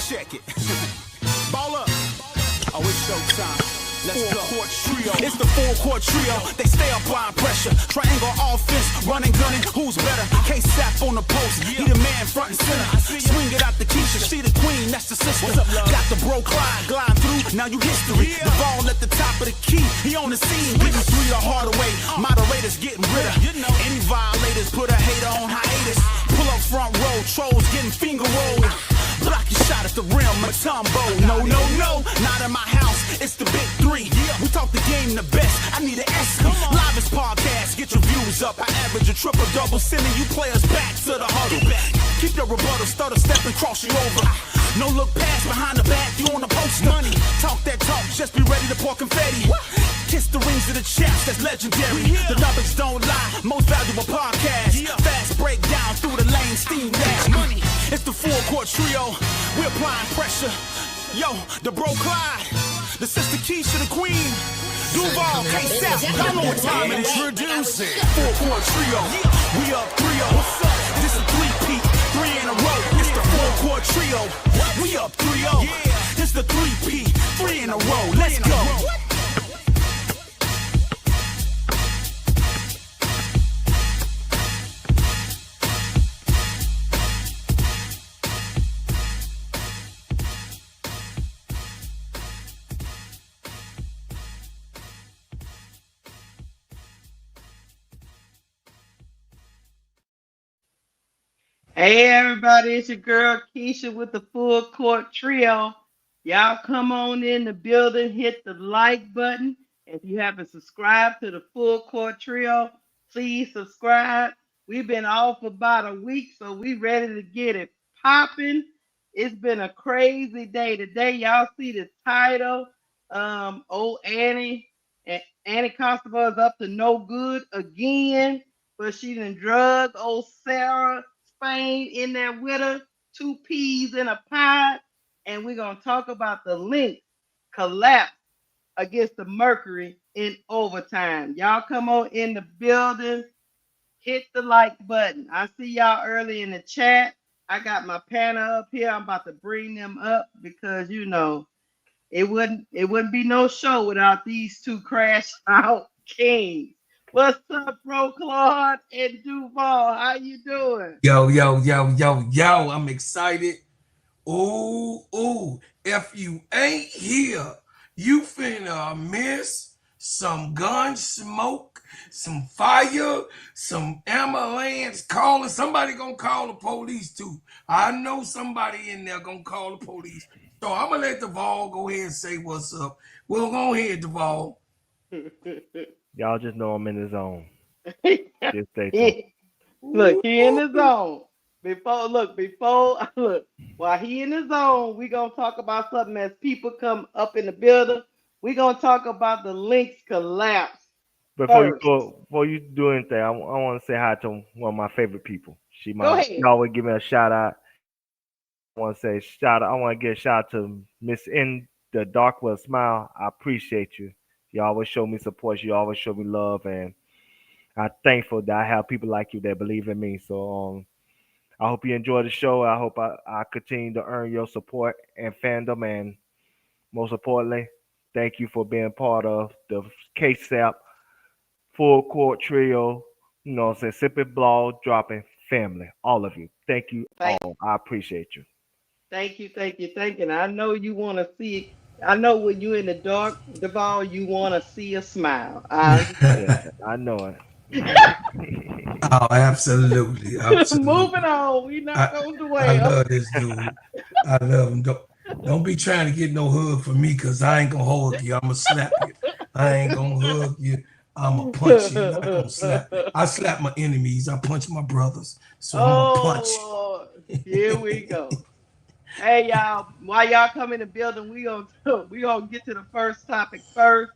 Check it. Ball up. Oh, it's showtime. Let's go. Four-court trio. It's the four-court trio. They stay applying pressure. Triangle offense, running, gunning. Who's better? K-Sap on the post. He the man front and center. Swing it out the Keisha. She the queen, that's the sister. Got the bro Clyde glide through. Now you history. The ball at the top of the key. He on the scene. Getting three the harder way. Moderators getting rid of. Any violators put a hater on hiatus. Pull up front row. Trolls getting finger rolled. Block your shot at the rim, Matumbo. No, no, no, not in my house. It's the big three. We talk the game the best. I need an S. Livest podcast. Get your views up. I average a triple double, sending you players back to the huddle. Keep your rebuttal, stutter, step and cross you over. No look past behind the back. You on the post money. Talk that talk. Just be ready to pour confetti. Kiss the rings of the champs. That's legendary. The numbers don't lie. Most valuable podcast. Fast breakdown through the lane. Steam dash money. It's the four-court trio. We're applying pressure. Yo, the bro Clyde, the sister Keisha, the queen, Duval, K-Sap. Y'all know what time it is. Introducing four-court trio. We up 3-0. What's up? This is 3-peat, 3 in a row. It's the four-court trio. We up 3-0. This the 3-peat, 3 in a row. Let's go. Hey everybody, it's your girl Keisha with the Full Court Trio. Y'all come on in the building, hit the like button. If you haven't subscribed to the Full Court Trio, please subscribe. We've been off about a week, so we ready to get it popping. It's been a crazy day today. Y'all see the title. Old Annie and Annie Constable is up to no good again, but she done drug old Sarah Spain in there with her, 2 peas in a pod, and we're gonna talk about the Lynx collapse against the Mercury in overtime. Y'all come on in the building, hit the like button. I see y'all early in the chat. I got my panel up here. I'm about to bring them up because you know it wouldn't be no show without these two crash out kings. What's up, bro Claude and Duval? How you doing? Yo, I'm excited. Ooh, if you ain't here, you finna miss some gun smoke, some fire, some ambulance calling. Somebody gonna call the police too. I know somebody in there gonna call the police. So I'm gonna let Duval go ahead and say what's up. Well, go ahead, Duval. Y'all just know I'm in the zone. Just stay tuned. Look, he in the zone. While he in the zone, we gonna talk about something as people come up in the building. We gonna talk about the Lynx collapse. Before you do anything, I want to say hi to one of my favorite people. She always give me a shout out. I want to give a shout out to Miss In the Dark with a Smile. I appreciate you. You always show me support. You always show me love, and I'm thankful that I have people like you that believe in me. So I hope you enjoy the show. I hope I continue to earn your support and fandom, and most importantly, thank you for being part of the K-Sap Full Court Trio. You know, what I'm saying, sipping, blog, dropping family, all of you. Thank you all. I appreciate you. Thank you. I know you want to see. I know when you're in the dark, Duval, you want to see a smile. Yeah, I know it. Oh, absolutely. Moving on. We not going to wait. I love this dude. I love him. Don't be trying to get no hug from me, because I ain't going to hug you. I'm going to slap you. I ain't going to hug you. I'm going to punch you. Not gonna slap. I slap my enemies. I punch my brothers. So I'm going to punch. Lord. Here we go. Hey y'all, while y'all come in the building, we gonna get to the first topic first.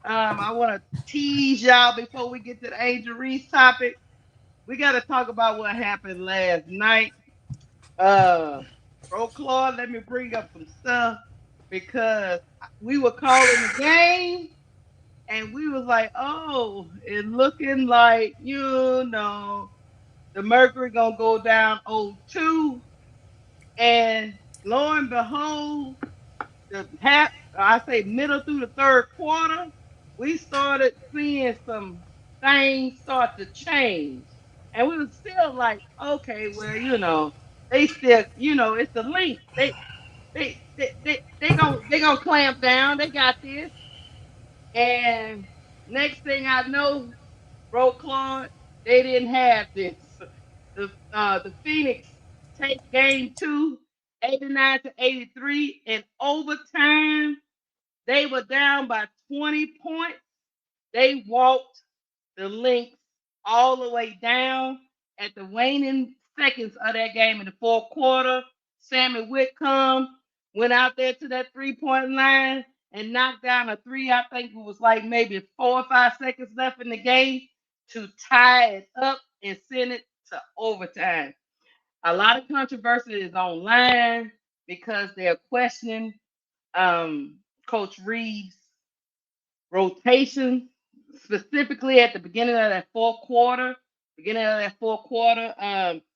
I want to tease y'all before we get to the Angel Reese topic. We got to talk about what happened last night. Bro Claude, let me bring up some stuff because we were calling the game and we was like, oh, it looking like, the Mercury gonna go down 0-2. And lo and behold, middle through the third quarter, we started seeing some things start to change. And we were still like, okay, well, they still, it's the Lynx. They gonna clamp down. They got this. And next thing I know, Bro Claude, they didn't have this. The Phoenix take game 2, 89-83 in overtime. They were down by 20 points. They walked the Lynx all the way down at the waning seconds of that game in the fourth quarter. Sammy Whitcomb went out there to that 3-point line and knocked down a three. I think it was like maybe 4 or 5 seconds left in the game to tie it up and send it to overtime. A lot of controversy is online because they're questioning Coach Reeves' rotation, specifically at the beginning of that fourth quarter.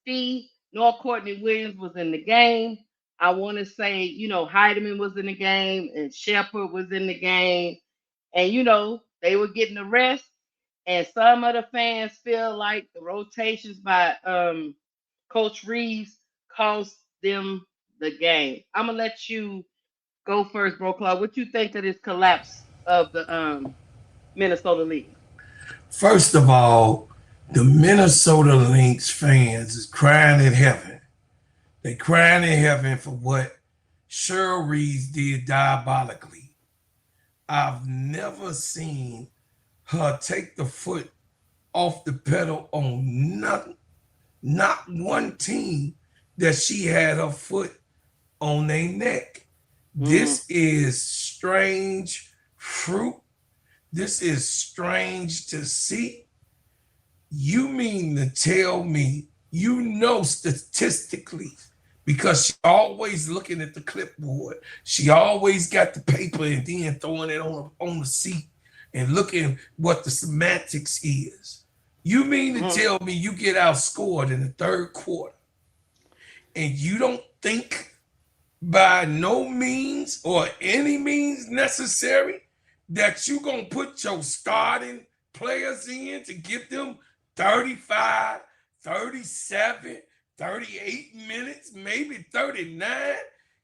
Fee nor Courtney Williams was in the game. I want to say, Heidemann was in the game and Shepard was in the game. And, they were getting the rest. And some of the fans feel like the rotations by Coach Reeves cost them the game. I'm going to let you go first, Bro Claude. What you think of this collapse of the Minnesota Lynx? First of all, the Minnesota Lynx fans is crying in heaven. They crying in heaven for what Cheryl Reese did diabolically. I've never seen her take the foot off the pedal on nothing, not one team that she had her foot on their neck. This is strange fruit. This is strange to see. You mean to tell me, statistically, because she always looking at the clipboard, she always got the paper and then throwing it on the seat and looking what the semantics is. You mean to tell me you get outscored in the third quarter and you don't think by no means or any means necessary that you're going to put your starting players in to give them 35, 37, 38 minutes, maybe 39?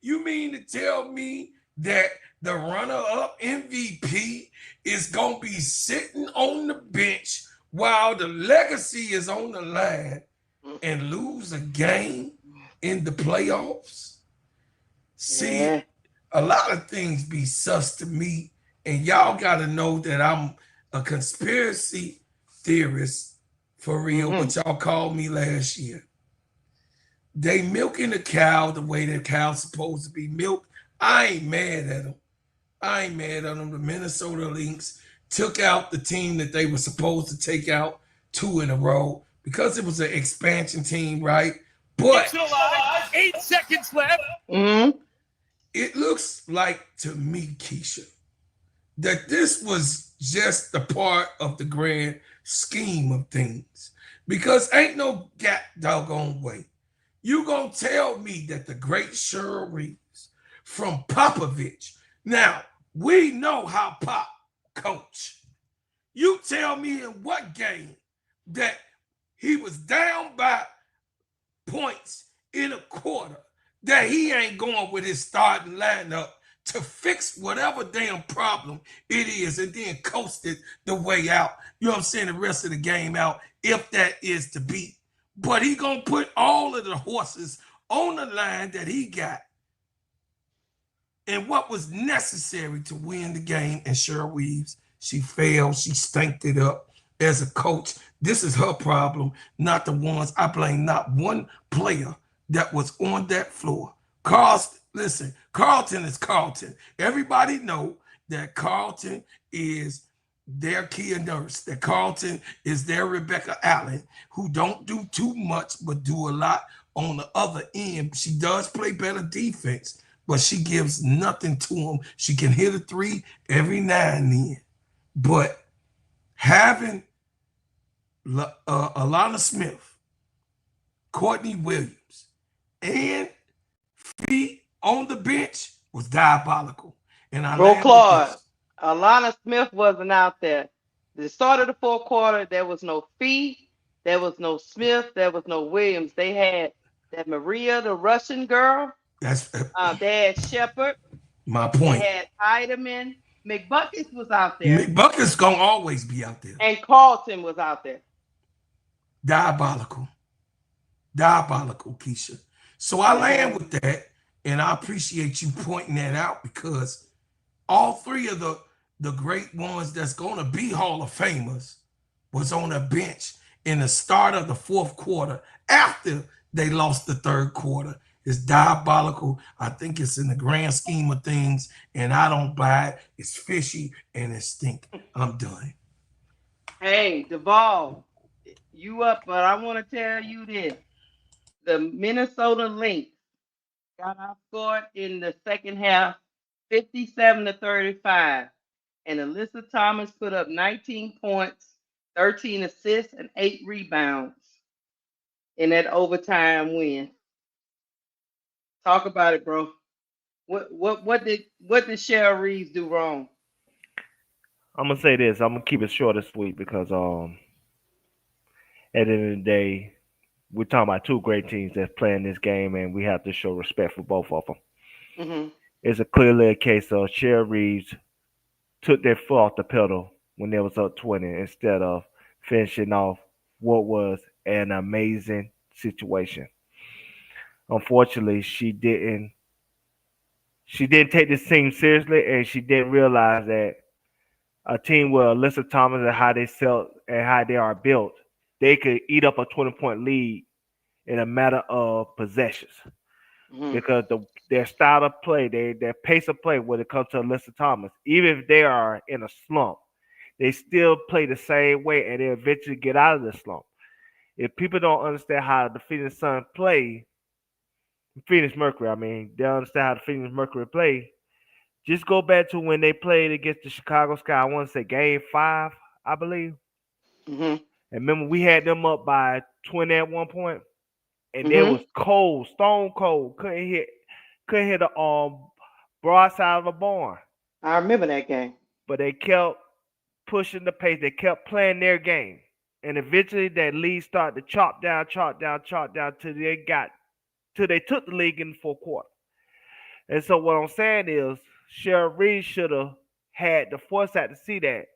You mean to tell me that the runner-up MVP is going to be sitting on the bench while the legacy is on the line and lose a game in the playoffs? See, a lot of things be sus to me, and y'all got to know that I'm a conspiracy theorist for real, what y'all called me last year. They milking the cow the way the cow's supposed to be milked. I ain't mad at them. The Minnesota Lynx took out the team that they were supposed to take out 2 in a row because it was an expansion team, right? But 8 seconds left. It looks like to me, Keisha, that this was just a part of the grand scheme of things, because ain't no doggone way you gonna tell me that the great Cheryl Reese from Popovich. Now, we know how Pop coach. You tell me in what game that he was down by points in a quarter that he ain't going with his starting lineup to fix whatever damn problem it is and then coast it the way out. You know what I'm saying? The rest of the game out, if that is to be. But he gonna put all of the horses on the line that he got and what was necessary to win the game. And Cheryl Reeves, she failed. She stanked it up as a coach. This is her problem, not the ones. I blame not one player that was on that floor. Listen, Carlton is Carlton. Everybody know that Carlton is their Kia Nurse, that Carlton is their Rebecca Allen, who don't do too much but do a lot on the other end. She does play better defense, but she gives nothing to them. She can hit a 3 every now and then. But having Alana Smith, Courtney Williams, and Fee on the bench was diabolical. And I Bro, land with Claude, this. Alana Smith wasn't out there. The start of the fourth quarter, there was no Fee, there was no Smith, there was no Williams. They had that Maria, the Russian girl. That's They had Shepard. my They point. had Heidemann. McBuckets was out there. McBucket's gonna always be out there. And Carlton was out there. Diabolical. Diabolical, Keisha. So I land with that, and I appreciate you pointing that out because all three of the great ones that's gonna be Hall of Famers was on a bench in the start of the fourth quarter after they lost the third quarter. It's diabolical. I think it's in the grand scheme of things, and I don't buy it. It's fishy and it stink. I'm done. Hey, Duvall, you up, but I want to tell you this. The Minnesota Lynx got outscored in the second half 57-35. And Alyssa Thomas put up 19 points, 13 assists, and 8 rebounds in that overtime win. Talk about it, bro. What did Cheryl Reese do wrong? I'm gonna say this. I'm gonna keep it short and sweet because at the end of the day, we're talking about two great teams that's playing this game, and we have to show respect for both of them. Mm-hmm. It's clearly a case of Cheryl Reeves took their foot off the pedal when they was up 20 instead of finishing off what was an amazing situation. Unfortunately, she didn't take this team seriously, and she didn't realize that a team with Alyssa Thomas and how they sell and how they are built, they could eat up a 20-point lead in a matter of possessions. Mm-hmm. Because their style of play, their pace of play when it comes to Alyssa Thomas, even if they are in a slump, they still play the same way and they eventually get out of the slump. If people don't understand how the Phoenix Sun play, Phoenix Mercury, I mean, they don't understand how the Phoenix Mercury play. Just go back to when they played against the Chicago Sky. I want to say Game 5, I believe. Mm-hmm. And remember, we had them up by 20 at one point, and they Mm-hmm. was cold, stone cold. Couldn't hit a broadside of a barn. I remember that game. But they kept pushing the pace. They kept playing their game, and eventually that lead started to chop down till they took the league in the fourth quarter. And so what I'm saying is, Cheryl Reed should have had the foresight to see that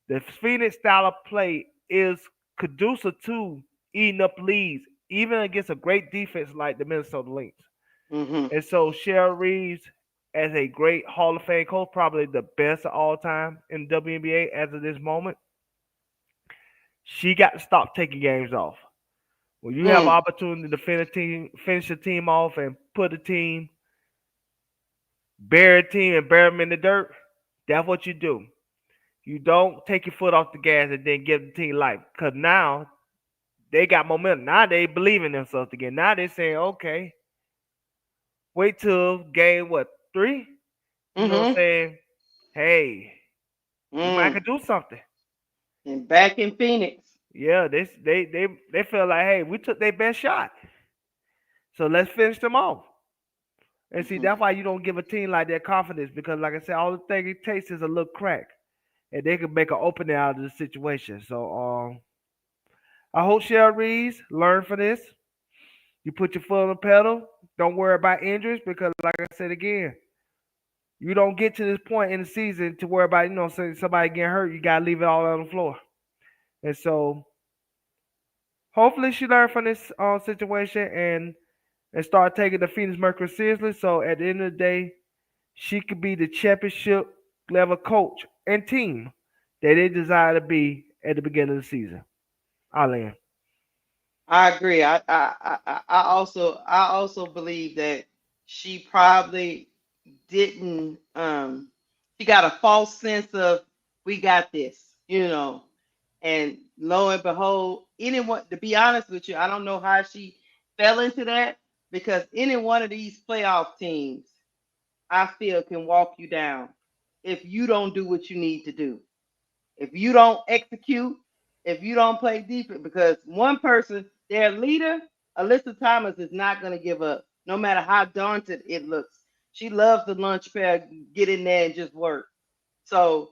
the Phoenix style of play is conducive to eating up leads, even against a great defense like the Minnesota Lynx. Mm-hmm. And so Cheryl Reeves, as a great Hall of Fame coach, probably the best of all time in the WNBA as of this moment, she got to stop taking games off. When you have opportunity to finish a team off and put a team, bury a team and bury them in the dirt, that's what you do. You don't take your foot off the gas and then give the team life. Because now they got momentum. Now they believe in themselves again. Now they're saying, okay, wait till game, 3? You know what I'm saying? Hey, we might could do something. And back in Phoenix. Yeah, they feel like, hey, we took their best shot. So let's finish them off. And see, that's why you don't give a team like that confidence because, like I said, all the thing it takes is a little crack. And they can make an opening out of the situation. So I hope Cheryl Reeves learn from this. You put your foot on the pedal. Don't worry about injuries because, like I said again, you don't get to this point in the season to worry about, somebody getting hurt. You got to leave it all on the floor. And so hopefully she learned from this situation and start taking the Phoenix Mercury seriously. So at the end of the day, she could be the championship level coach and team that they desire to be at the beginning of the season. Alan. I agree. I also believe that she probably didn't she got a false sense of we got this, and lo and behold, anyone, to be honest with you, I don't know how she fell into that because any one of these playoff teams I feel can walk you down if you don't do what you need to do. If you don't execute, if you don't play defense, because one person, their leader, Alyssa Thomas, is not going to give up. no matter how daunted it looks. She loves the lunch pail, get in there and just work. So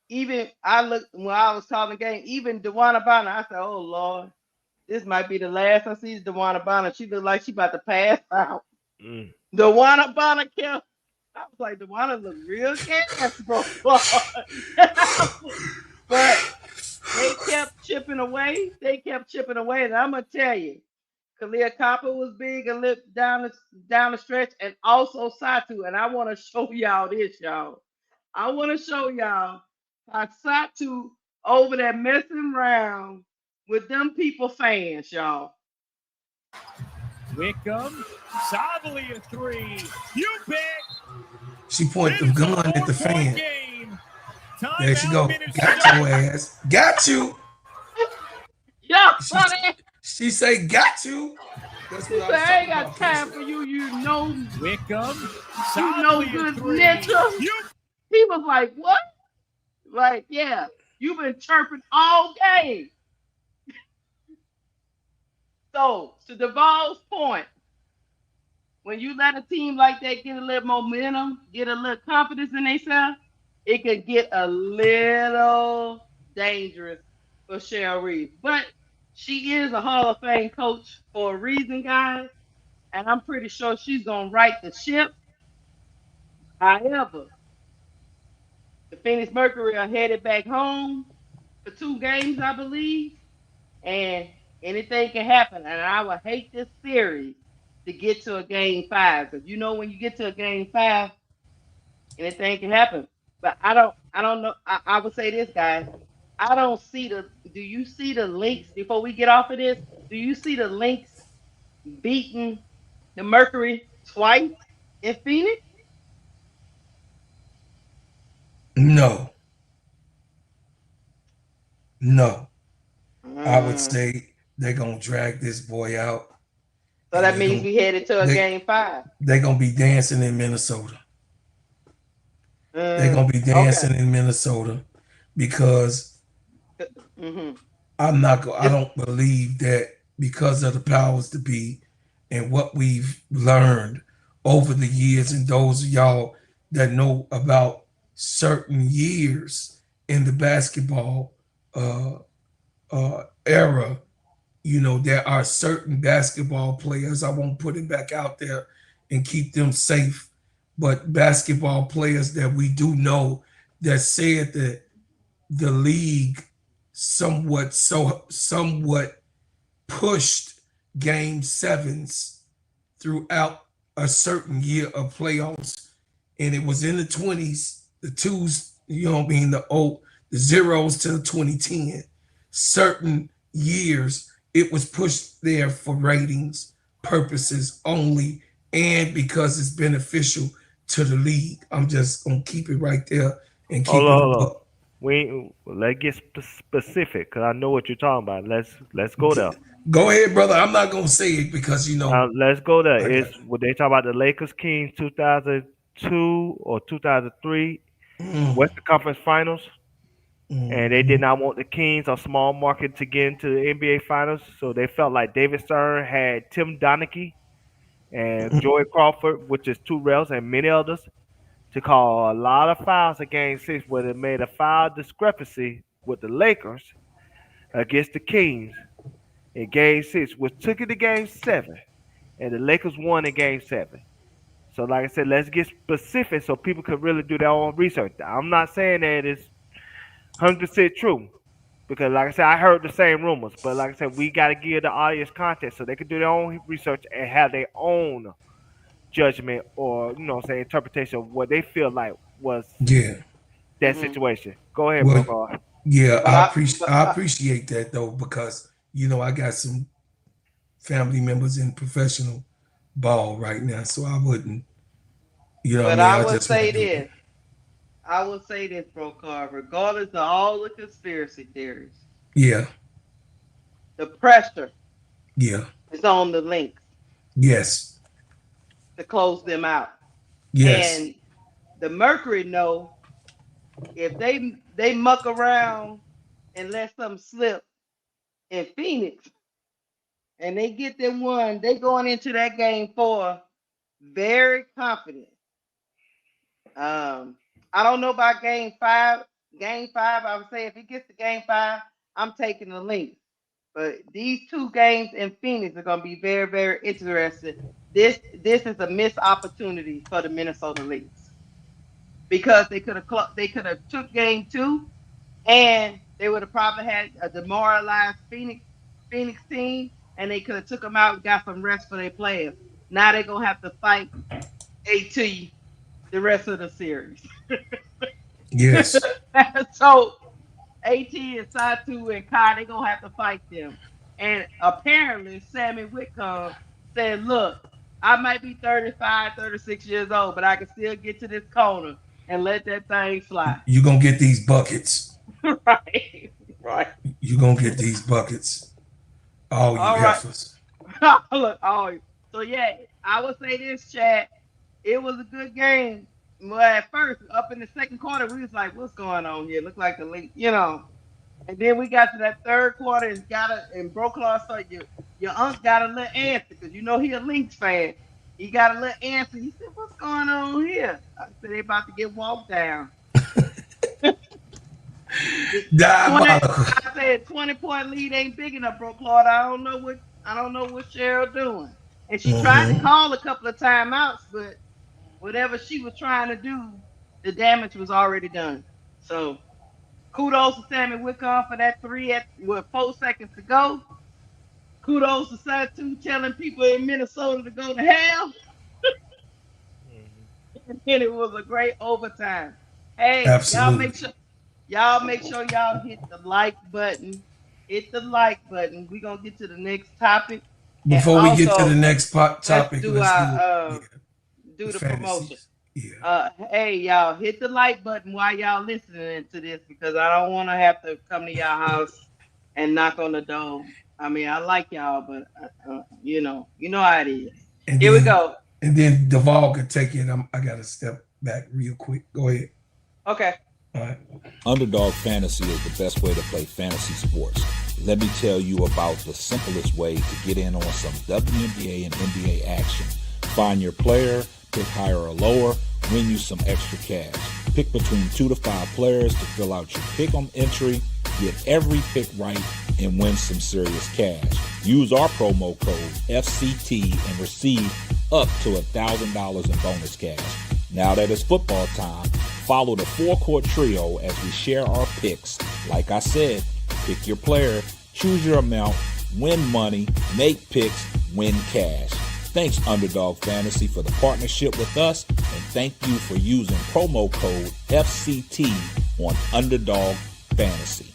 even I looked when I was calling the game, even Dewana Bonner, I said, oh Lord, this might be the last I see Dewana Bonner. She looked like she about to pass out. Mm. Dewana Bonner kept, I was like, Dewana look real gas, bro. But they kept chipping away. They kept chipping away. And I'm gonna tell you, Kalia Copper was big a lip down the stretch, and also Satu. And I want to show y'all this, y'all. I want to show y'all how Satu over there messing around with them people fans, y'all. Wickham, Savali a three. You bet. She pointed the gun at the fan. There she go. Got your ass. Got you. Yo, she say got you. That's what I ain't got time for you. You know, Wickham, you know good ninja. He was like, what? Like, yeah, you've been chirping all game. So, to Duval's point, when you let a team like that get a little momentum, get a little confidence in themselves, it can get a little dangerous for Cheryl Reese. But she is a Hall of Fame coach for a reason, guys. And I'm pretty sure she's going to right the ship. However, the Phoenix Mercury are headed back home for 2 games, I believe. And anything can happen. And I would hate this series to get to a game 5. Because you know when you get to a game 5, anything can happen. But I don't know. I would say this, guys. I don't see do you see the Lynx before we get off of this? Do you see the Lynx beating the Mercury twice in Phoenix? No. I would say they're going to drag this boy out. So that means we headed to a game 5. They're going to be dancing in Minnesota. They're going to be dancing in Minnesota because I don't believe that because of the powers to be and what we've learned over the years, and those of y'all that know about certain years in the basketball era, you know, there are certain basketball players, I won't put it back out there and keep them safe, but basketball players that we do know that said that the league somewhat pushed game 7s throughout a certain year of playoffs, and it was in the 20s, the 2s, you know what I mean, the 0s to the 2010. Certain years it was pushed there for ratings purposes only, and because it's beneficial to the league. I'm just gonna keep it right there and keep it up. Let's get specific because I know what you're talking about. Let's go there. Go ahead, brother. I'm not gonna say it because you know. Let's go there. It's what they talk about the Lakers Kings 2002 or 2003 Western Conference Finals, and they did not want the Kings, a small market, to get into the NBA Finals, so they felt like David Stern had Tim Donaghy and Joey Crawford, which is 2 refs and many others, to call a lot of fouls at Game 6, where they made a foul discrepancy with the Lakers against the Kings in Game 6, which took it to Game 7, and the Lakers won in Game 7. So, like I said, let's get specific so people can really do their own research. I'm not saying that it's 100% true, because, like I said, I heard the same rumors. But, like I said, we got to give the audience context so they can do their own research and have their own judgment or, you know, say interpretation of what they feel like was that situation. Go ahead, bro. Yeah, I appreciate that though, because you know I got some family members in professional ball right now, so I wouldn't, you know. But I would say this. I will say this, bro, Carver. Regardless of all the conspiracy theories, the pressure, is on the Lynx. Yes. To close them out. Yes. And the Mercury know if they muck around and let something slip in Phoenix, and they get them one. They going into that game 4 very confident. I don't know about game 5. Game 5, I would say if it gets to game 5, I'm taking the Lynx. But these 2 games in Phoenix are going to be very, very interesting. This is a missed opportunity for the Minnesota Lynx because they could have took game 2 and they would have probably had a demoralized Phoenix team, and they could have took them out and got some rest for their players. Now they're gonna have to fight AT the rest of the series. Yes. So AT and Satu and Kai, they're gonna have to fight them. And apparently Sammy Whitcomb said, look, I might be 35, 36 years old, but I can still get to this corner and let that thing fly. You're going to get these buckets. Right. Right. You're going to get these buckets. All you All right. heifers. Look, so yeah, I would say this, Chad. It was a good game. Well, at first, up in the second quarter, we was like, "What's going on here?" Looked like the Lynx, And then we got to that third quarter and Broclaw started your unc got a little answer because he a Lynx fan. He got a little answer. He said, "What's going on here?" I said, "They about to get walked down." 20, Diabolical. I said 20-point lead ain't big enough, bro, Claude. I don't know what Cheryl doing. And she tried to call a couple of timeouts, but whatever she was trying to do, the damage was already done. So kudos to Sammy Whitcomb for that 3 with 4 seconds to go. Kudos to Satu telling people in Minnesota to go to hell. And it was a great overtime. Hey, Absolutely. y'all make sure y'all hit the like button. Hit the like button. We're gonna get to the next topic. And Before we get to the also, next let's topic, do let's our do do the the promotion. fantasies. Yeah. Hey y'all, hit the like button while y'all listening to this because I don't want to have to come to y'all house and knock on the door. I mean, I like y'all, but you know how it is. And Here we then go. Duval could take it. I got to step back real quick. Go ahead. Okay. All right. Underdog Fantasy is the best way to play fantasy sports. Let me tell you about the simplest way to get in on some WNBA and NBA action. Find your player, pick higher or lower, win you some extra cash. Pick between 2 to 5 players to fill out your pick-em entry, get every pick right, and win some serious cash. Use our promo code FCT and receive up to $1,000 in bonus cash. Now that it's football time, follow the 4-court trio as we share our picks. Like I said, pick your player, choose your amount, win money, make picks, win cash. Thanks Underdog Fantasy for the partnership with us, and thank you for using promo code FCT on Underdog Fantasy.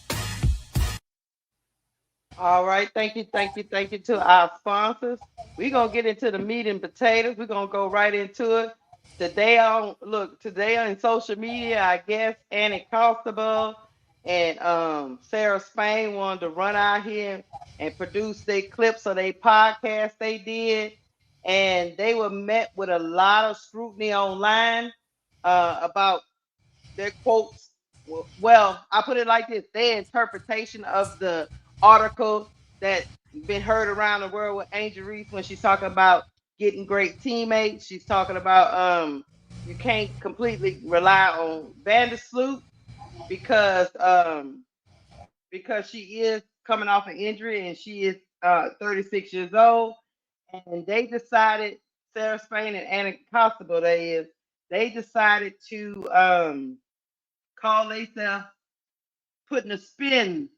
All right, thank you to our sponsors. We're gonna get into the meat and potatoes. We're gonna go right into it. Today on social media, I guess Annie Constable and Sarah Spain wanted to run out here and produce their clips of their podcast they did, and they were met with a lot of scrutiny online about their quotes. Well, I put it like this: their interpretation of the article that been heard around the world with Angel Reese when she's talking about getting great teammates. She's talking about you can't completely rely on Vandersloot because she is coming off an injury and she is 36 years old. And they decided, Sarah Spain and Anna Constable, they decided to call themselves putting a spin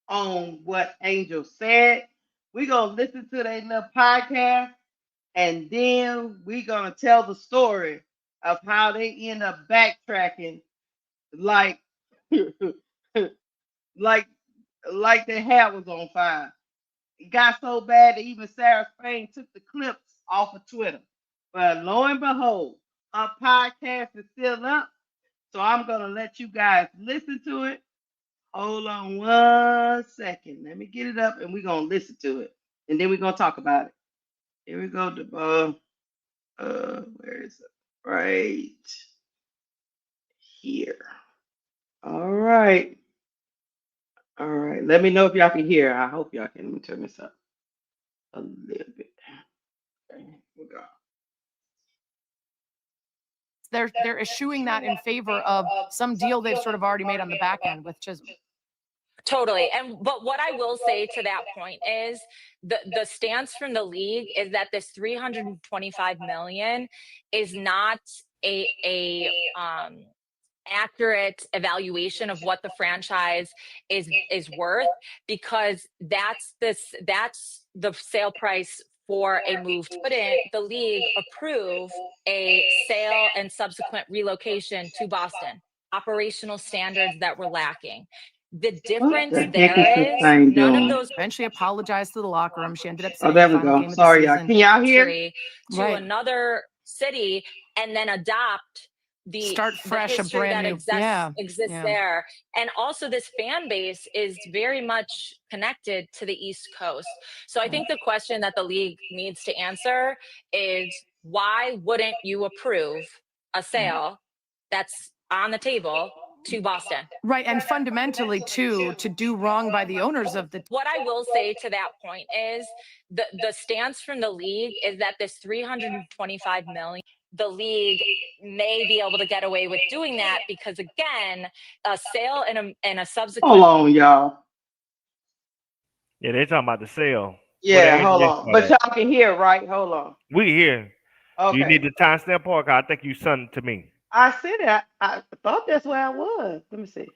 on what Angel said. We're going to listen to their little podcast and then we're going to tell the story of how they end up backtracking like like like their hair was on fire. It got so bad that even Sarah Spain took the clips off of Twitter. But lo and behold, her podcast is still up. So I'm going to let you guys listen to it. Hold on 1 second. Let me get it up and we're going to listen to it. And then we're going to talk about it. Here we go. Where is it? Right here. All right. All right. Let me know if y'all can hear. I hope y'all can. Let me turn this up. a little bit. Okay, we go. They're eschewing that in favor of some deal they've sort of already made on the back end with Chisholm. Totally. But what I will say to that point is the stance from the league is that this 325 million is not a accurate evaluation of what the franchise is worth, because that's the sale price for a move. Couldn't the league approve a sale and subsequent relocation to Boston? Operational standards that were lacking. The difference there is none of those. Eventually apologized to the locker room. She ended up saying there we go. Sorry, y'all. Can y'all hear? To another city and then adopt start fresh, the a brand new exists there. And also this fan base is very much connected to the East Coast. So I think the question that the league needs to answer is, why wouldn't you approve a sale that's on the table to Boston? Right. And fundamentally too, to do wrong by the owners of the. What I will say to that point is the stance from the league is that this 325 million, the league may be able to get away with doing that because, again, a sale and a subsequent. Hold on, y'all. Yeah, they're talking about the sale. Yeah, hold on. But y'all can hear, right? Hold on. We hear. Okay. Do you need the timestamp, or I think you sent it to me. I said it. I thought that's where I was. Let me see.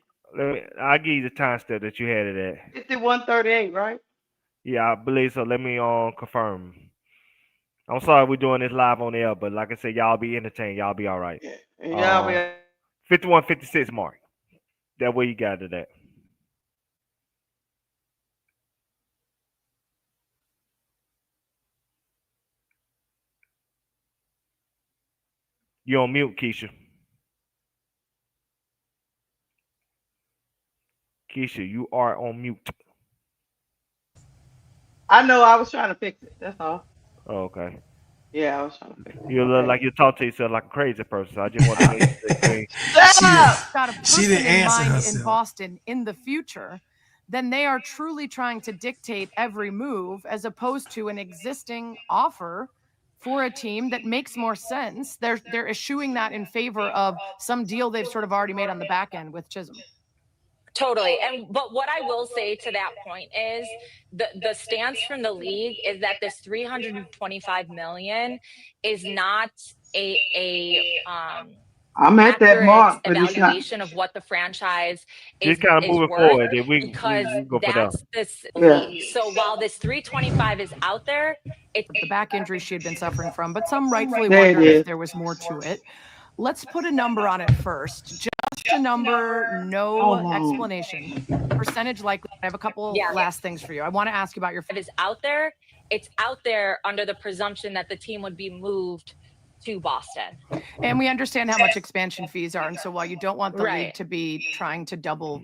I'll give you the timestamp that you had it at. 51:38, right? Yeah, I believe so. Let me confirm. I'm sorry we're doing this live on air, but like I said, y'all be entertained. Y'all be all right. Yeah. Y'all be 51:56 mark. That way you got it at. You're on mute, Keisha. Keisha, you are on mute. I know. I was trying to fix it. That's all. Oh, okay. Yeah, I was trying to fix it. You look like you talk to yourself like a crazy person. I just want to make sure. Got a person in mind in Boston in the future, then they are truly trying to dictate every move as opposed to an existing offer for a team that makes more sense. They're eschewing that in favor of some deal they've sort of already made on the back end with Chisholm. Totally. But what I will say to that point is the stance from the league is that this 325 million is not a I'm at that mark, but evaluation of what the franchise is kind of moving worth, forward. Because go that's this league. So while this 325 is out there, it's the back injury she had been suffering from, but some rightfully wondered if there was more to it. Let's put a number on it first. Just a number, no explanation. Percentage likely. I have a couple last things for you. I want to ask you about your. It is out there. It's out there under the presumption that the team would be moved to Boston. And we understand how much expansion fees are. And so while you don't want the league to be trying to double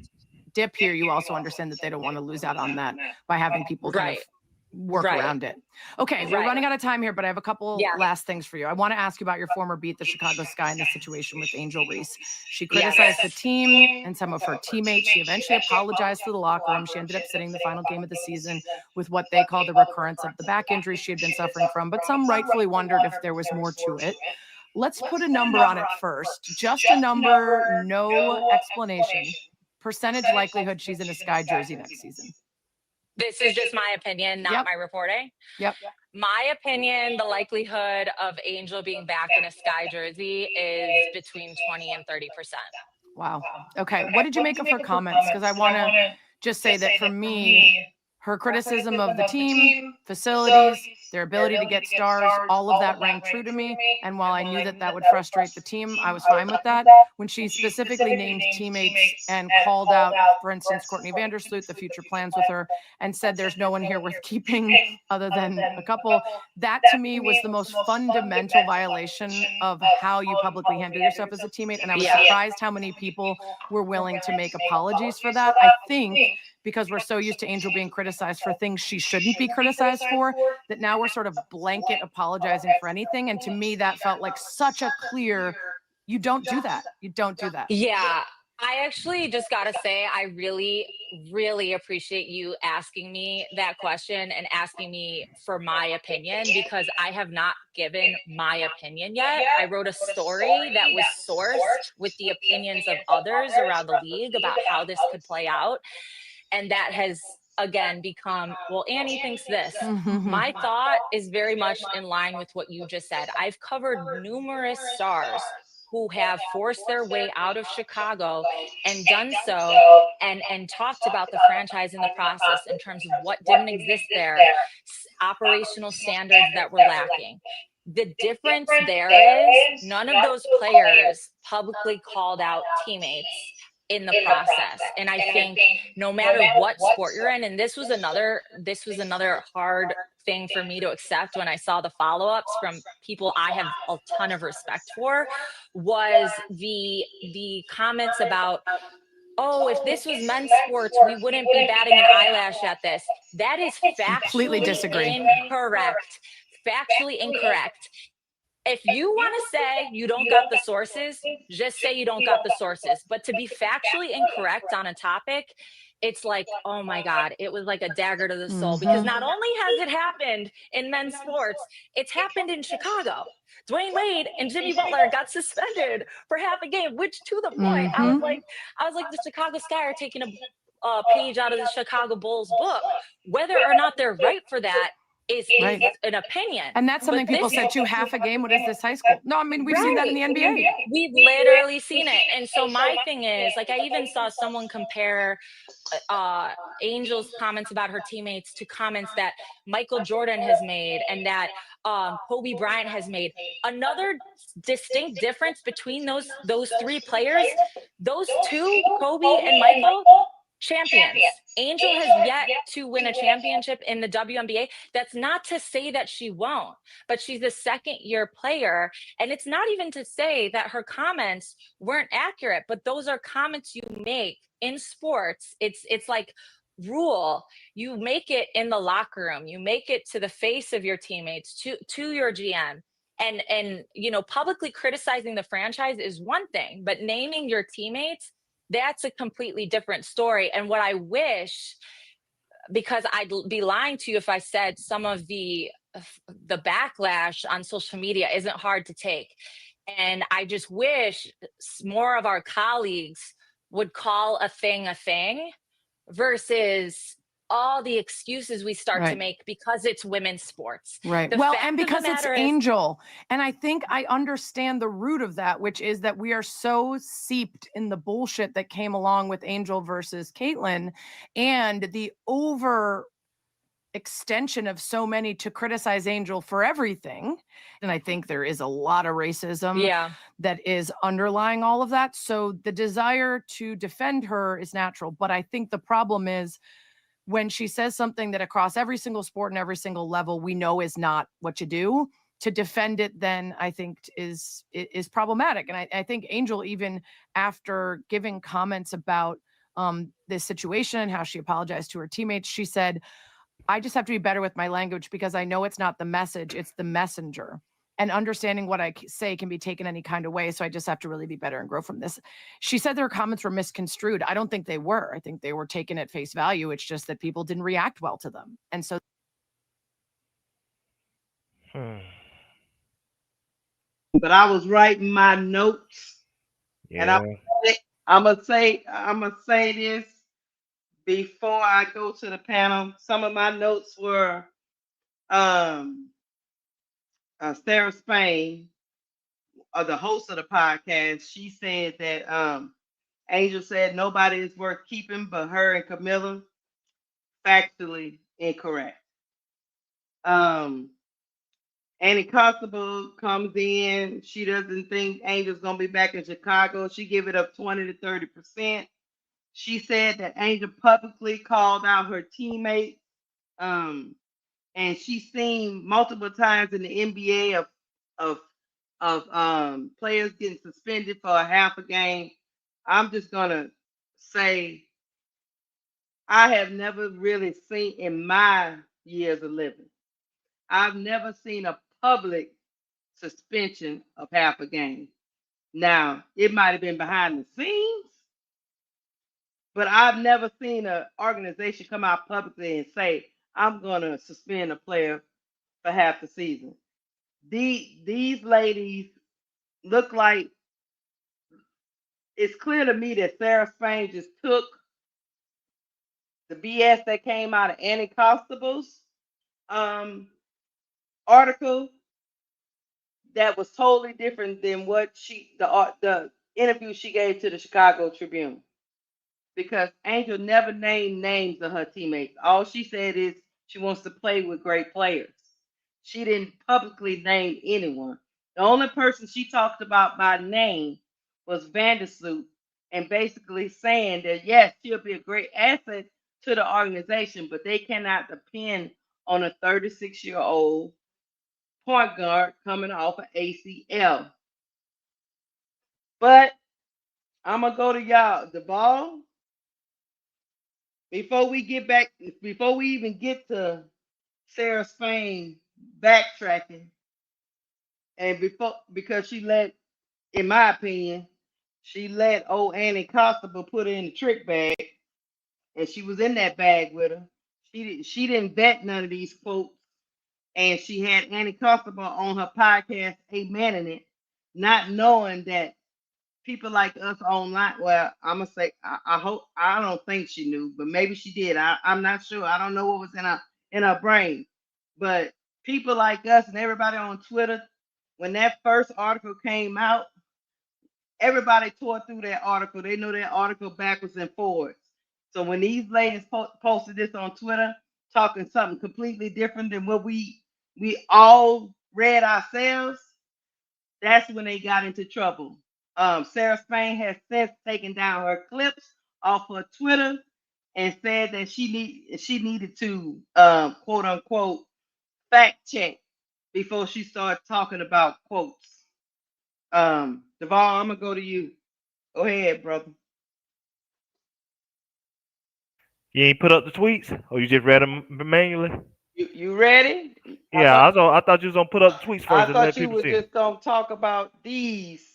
dip here, you also understand that they don't want to lose out on that by having people kind of work around it. Okay, we're running out of time here, but I have a couple last things for you. I want to ask you about your former beat, the Chicago Sky, in this situation with Angel Reese. She criticized the team and some of her teammates. She eventually apologized to the locker room. She ended up sitting the final game of the season with what they call the recurrence of the back injury she had been suffering from, but some rightfully wondered if there was more to it. Let's put a number on it first. Just a number, no explanation. Percentage likelihood she's in a Sky jersey next season. This is just my opinion, not my reporting. Yep. My opinion, the likelihood of Angel being back in a Sky jersey is between 20 and 30%. Wow. Okay. What did you make of her comments? Because I want to just say that for me, her criticism of the team, facilities, their ability to get stars, all of that rang true to me. And while I knew that that would frustrate the team, I was fine with that. When she specifically named teammates and called out, for instance, Courtney Vandersloot, the future plans with her, and said there's no one here worth keeping other than a couple, that to me was the most fundamental violation of how you publicly handle yourself as a teammate. And I was surprised how many people were willing to make apologies for that. I think because we're so used to Angel being criticized for things she shouldn't be criticized for, that now we're sort of blanket apologizing for anything. And to me, that felt like such a clear, you don't do that. You don't do that. Yeah. I actually just gotta say, I really, really appreciate you asking me that question and asking me for my opinion, because I have not given my opinion yet. I wrote a story that was sourced with the opinions of others around the league about how this could play out. And that has again become, well, Annie thinks this. My thought is very much in line with what you just said. I've covered numerous stars who have forced their way out of Chicago and done so, and talked about the franchise in the process in terms of what didn't exist there, operational standards that were lacking. The difference there is none of those players publicly called out teammates in the process. And I think no matter what sport you're in, and this was another hard thing for me to accept when I saw the follow-ups from people I have a ton of respect for, was the comments about, oh, if this was men's sports, we wouldn't be batting an eyelash at this. That is Completely factually disagree. incorrect. Factually incorrect. If you want to say you don't got the sources, just say you don't got the sources. But to be factually incorrect on a topic, it's like, oh my God, it was like a dagger to the soul. Because not only has it happened in men's sports, it's happened in Chicago. Dwayne Wade and Jimmy Butler got suspended for half a game, which to the point, I was like, the Chicago Sky are taking a page out of the Chicago Bulls book. Whether or not they're right for that is an opinion. And that's something people said too, half a game. What is this, high school? No, I mean, we've seen that in the NBA. We've literally seen it. And so my thing is, like, I even saw someone compare Angel's comments about her teammates to comments that Michael Jordan has made and that Kobe Bryant has made. Another distinct difference between those three players, those two, Kobe and Michael, champions. Angel has yet to win a championship in the WNBA. That's not to say that she won't, but she's a second-year player. And it's not even to say that her comments weren't accurate, but those are comments you make in sports. It's like rule. You make it in the locker room. You make it to the face of your teammates, to your GM. And you know, publicly criticizing the franchise is one thing, but naming your teammates, that's a completely different story. And what I wish, because I'd be lying to you if I said some of the backlash on social media isn't hard to take. And I just wish more of our colleagues would call a thing versus all the excuses we start to make because it's women's sports. Right. Well, and because it's Angel. And I think I understand the root of that, which is that we are so seeped in the bullshit that came along with Angel versus Caitlyn and the over extension of so many to criticize Angel for everything. And I think there is a lot of racism that is underlying all of that. So the desire to defend her is natural. But I think the problem is when she says something that across every single sport and every single level we know is not what you do, to defend it then I think is problematic. And I think Angel, even after giving comments about this situation and how she apologized to her teammates, she said, I just have to be better with my language because I know it's not the message, it's the messenger. And understanding what I say can be taken any kind of way. So I just have to really be better and grow from this. She said their comments were misconstrued. I don't think they were. I think they were taken at face value. It's just that people didn't react well to them. And so. But I was writing my notes. Yeah. And I'm gonna say this before I go to the panel. Some of my notes were Sarah Spain, the host of the podcast. She said that Angel said nobody is worth keeping but her and Camilla. Factually incorrect. Annie Constable comes in. She doesn't think Angel's gonna be back in Chicago. She give it up 20 to 30%. She said that Angel publicly called out her teammates. And she's seen multiple times in the NBA of players getting suspended for a half a game. I'm just gonna say I have never really seen in my years of living. I've never seen a public suspension of half a game. Now, it might have been behind the scenes, But I've never seen an organization come out publicly and say, I'm going to suspend a player for half the season. These ladies look like, it's clear to me that Sarah Spain just took the BS that came out of Annie Constable's article that was totally different than what the interview she gave to the Chicago Tribune. Because Angel never named names of her teammates. All she said is she wants to play with great players. She didn't publicly name anyone. The only person she talked about by name was Vandersloot, and basically saying that yes, she'll be a great asset to the organization, but they cannot depend on a 36-year-old point guard coming off of ACL. But I'm gonna go to y'all. The ball. Before we even get to Sarah Spain backtracking, and because she let, in my opinion, she let old Annie Constable put her in the trick bag, and she was in that bag with her. She didn't vet none of these quotes, and she had Annie Constable on her podcast, amen in it, not knowing that people like us online. Well, I'm gonna say I hope, I don't think she knew, but maybe she did. I'm not sure. I don't know what was in her brain. But people like us and everybody on Twitter, when that first article came out, everybody tore through that article. They know that article backwards and forwards. So when these ladies posted this on Twitter, talking something completely different than what we all read ourselves, that's when they got into trouble. Sarah Spain has since taken down her clips off her Twitter and said that she needed to quote unquote fact check before she started talking about quotes. Devon, I'm gonna go to you. Go ahead, brother. You ain't put up the tweets, or you just read them manually? You ready? Yeah, I thought you was gonna put up the tweets first and let you people were see. just gonna talk about these.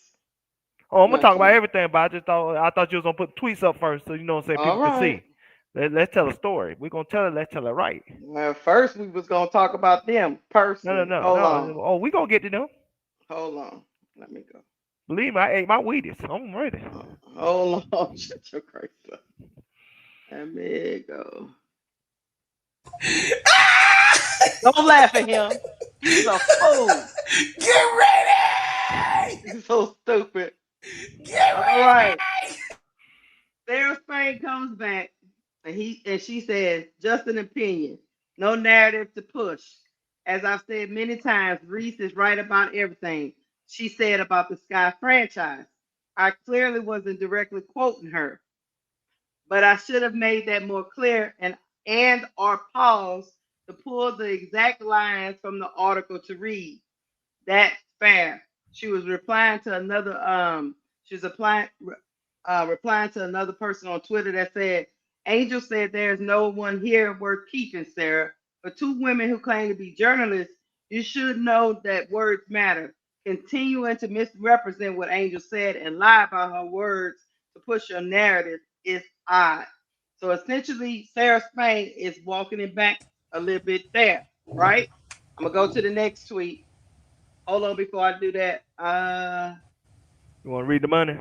Oh, I'm gonna talk about everything, but I thought you was gonna put tweets up first, so you know what I'm saying, people can see. Let's tell a story. We're gonna tell it. Let's tell it right. Well, first we was gonna talk about them personally. No. Hold on. Oh, we gonna get to them. Hold on. Let me go. Believe me, I ate my Wheaties. I'm ready. Hold on. Shut your crazy up. Let me go. Don't laugh at him. He's a fool. Get ready! He's so stupid. Get ready! All right. Sarah Spain comes back and she says, just an opinion, no narrative to push. As I've said many times, Reese is right about everything she said about the Sky franchise. I clearly wasn't directly quoting her, but I should have made that more clear and or pause to pull the exact lines from the article to read. That's fair. She was replying to another replying to another person on Twitter that said, Angel said there's no one here worth keeping, Sarah. For two women who claim to be journalists, you should know that words matter. Continuing to misrepresent what Angel said and lie about her words to push your narrative is odd. So essentially, Sarah Spain is walking it back a little bit there, right? I'm going to go to the next tweet. Hold on before I do that. You want to read the money?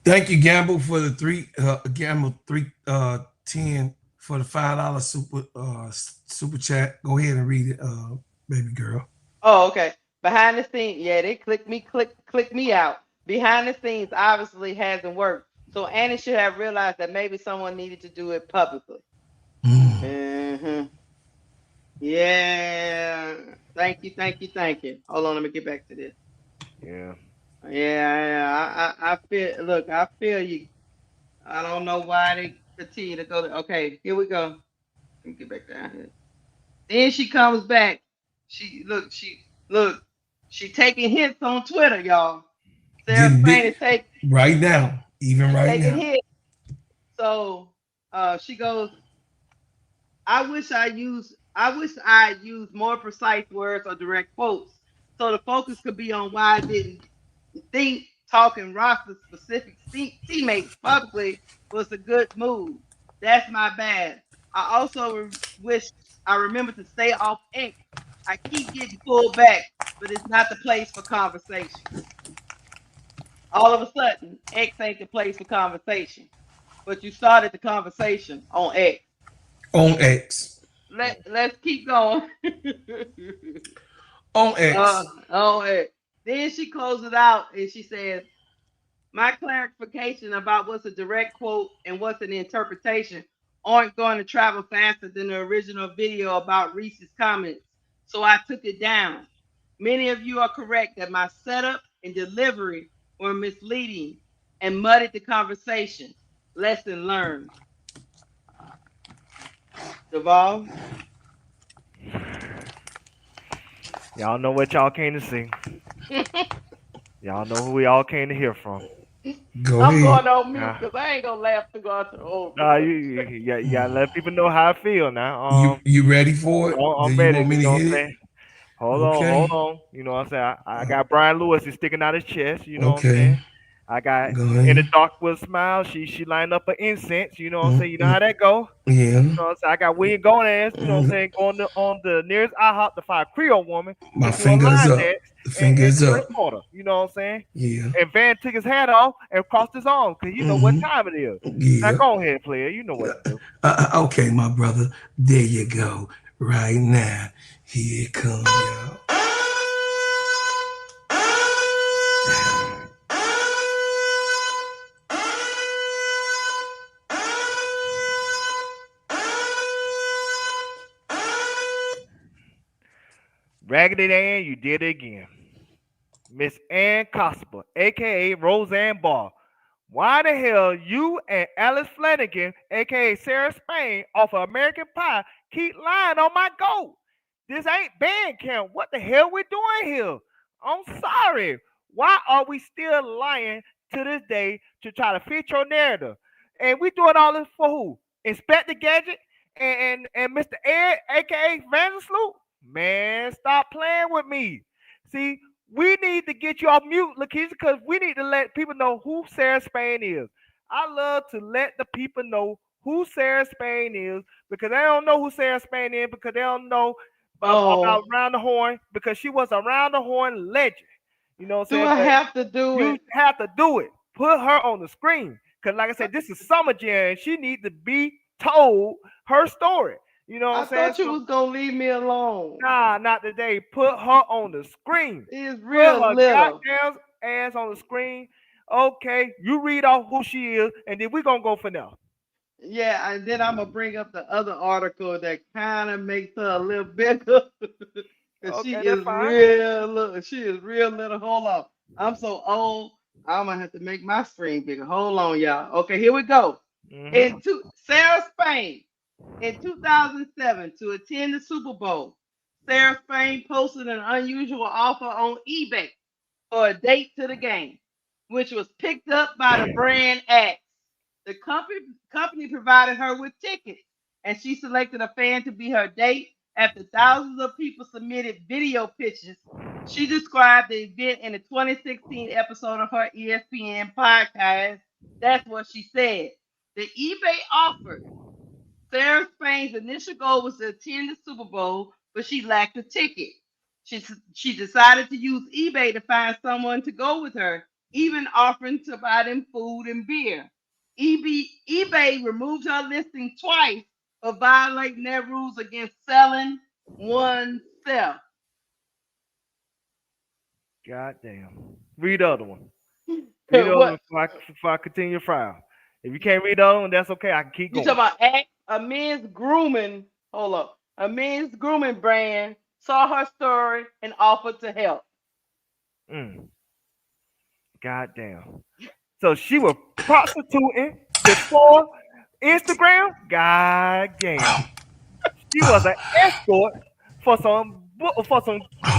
Thank you, Gamble, for the Gamble 310 for the $5 super chat. Go ahead and read it, baby girl. Oh, okay. Behind the scenes, yeah, they click me out. Behind the scenes obviously hasn't worked. So Annie should have realized that maybe someone needed to do it publicly. Mm-hmm. Yeah. Thank you. Hold on, let me get back to this. Yeah. Yeah. I feel you. I don't know why they continue to go. Okay, here we go. Let me get back down here. Then she comes back. She taking hits on Twitter, y'all. Sarah Spain is right now, even right now. Hits. So She goes, I wish I used more precise words or direct quotes so the focus could be on why I didn't think talking roster specific teammates publicly was a good move. That's my bad. I also wish I remembered to stay off X. I keep getting pulled back, but it's not the place for conversation. All of a sudden, X ain't the place for conversation. But you started the conversation on X. On X. Let's keep going. On X. Oh, X. Then she closes it out and she says, "My clarification about what's a direct quote and what's an interpretation aren't going to travel faster than the original video about Reese's comments, so I took it down. Many of you are correct that my setup and delivery were misleading and muddied the conversation. Lesson learned." Duval? Y'all know what y'all came to see. Y'all know who we all came to hear from. Go I'm ahead. going on mute because I ain't gonna laugh to go out the whole. You gotta let people know how I feel now. You ready for it? I'm Do ready. you want me You to know what hit I'm it? saying? Hold Okay. on. You know what I'm saying? I got Brian Lewis is sticking out his chest. You know what I'm Okay. saying? I got Go in the ahead. dark with a smile. She lined up an incense. You know what I'm saying? You know how that go. Yeah. You know what I'm saying? I got William Gomez. You know what I'm saying? Going on the nearest IHOP to find a Creole woman My to do a finger is line up. dance The finger and is up. drink water. You know what I'm saying? Yeah. And Van took his hat off and crossed his arms because you know what time it is. Now Yeah. go ahead, player. You know what to do. Okay, my brother. There you go. Right now. Here it comes, y'all. Raggedy Ann, you did it again. Miss Ann Cosper, aka Roseanne Barr. Why the hell you and Alice Flanagan, aka Sarah Spain, off of American Pie, keep lying on my goat? This ain't band camp. What the hell we doing here? I'm sorry. Why are we still lying to this day to try to fit your narrative? And we doing all this for who? Inspector Gadget and Mr. Ed, aka Vandersloot? Man, stop playing with me. See, we need to get you off mute, Lakeisha, because we need to let people know who Sarah Spain is. I love to let the people know who Sarah Spain is because they don't know who Sarah Spain is because they don't know about Round the Horn because she was a Round the Horn legend. You know what I'm Do saying? I But have to do you it? have to do it. Put her on the screen. Because like I said, this is Summer Jam and she needs to be told her story. You know what I I'm saying? thought you So was gonna leave me alone. nah, not today. Put her on the screen. It's Put real her little. goddamn ass on the screen. Okay, you read off who she is, and then we're gonna go for now. Yeah, and then I'm gonna bring up the other article that kind of makes her a little bigger. Cause she Okay, that's is fine. real little. She is real little. Hold on. I'm so old. I'm gonna have to make my screen bigger. Hold on, y'all. Okay, here we go. Mm-hmm. Sarah Spain in 2007 to attend the Super Bowl. Sarah Spain posted an unusual offer on eBay for a date to the game, which was picked up by the brand X. The company provided her with tickets, and she selected a fan to be her date after thousands of people submitted video pictures. She described the event in the 2016 episode of her ESPN podcast. That's what she said. The eBay offer. Sarah Spain's initial goal was to attend the Super Bowl, but she lacked a ticket. She decided to use eBay to find someone to go with her, even offering to buy them food and beer. eBay removed her listing twice for violating their rules against selling oneself. Goddamn. Read the other one. Read the other one What before I continue to file. If you can't read the other one, that's okay. I can keep you going. talking about? A men's grooming. Hold up. A men's grooming brand saw her story and offered to help. Mm. Goddamn. So she was prostituting before Instagram? Goddamn. She was an escort for some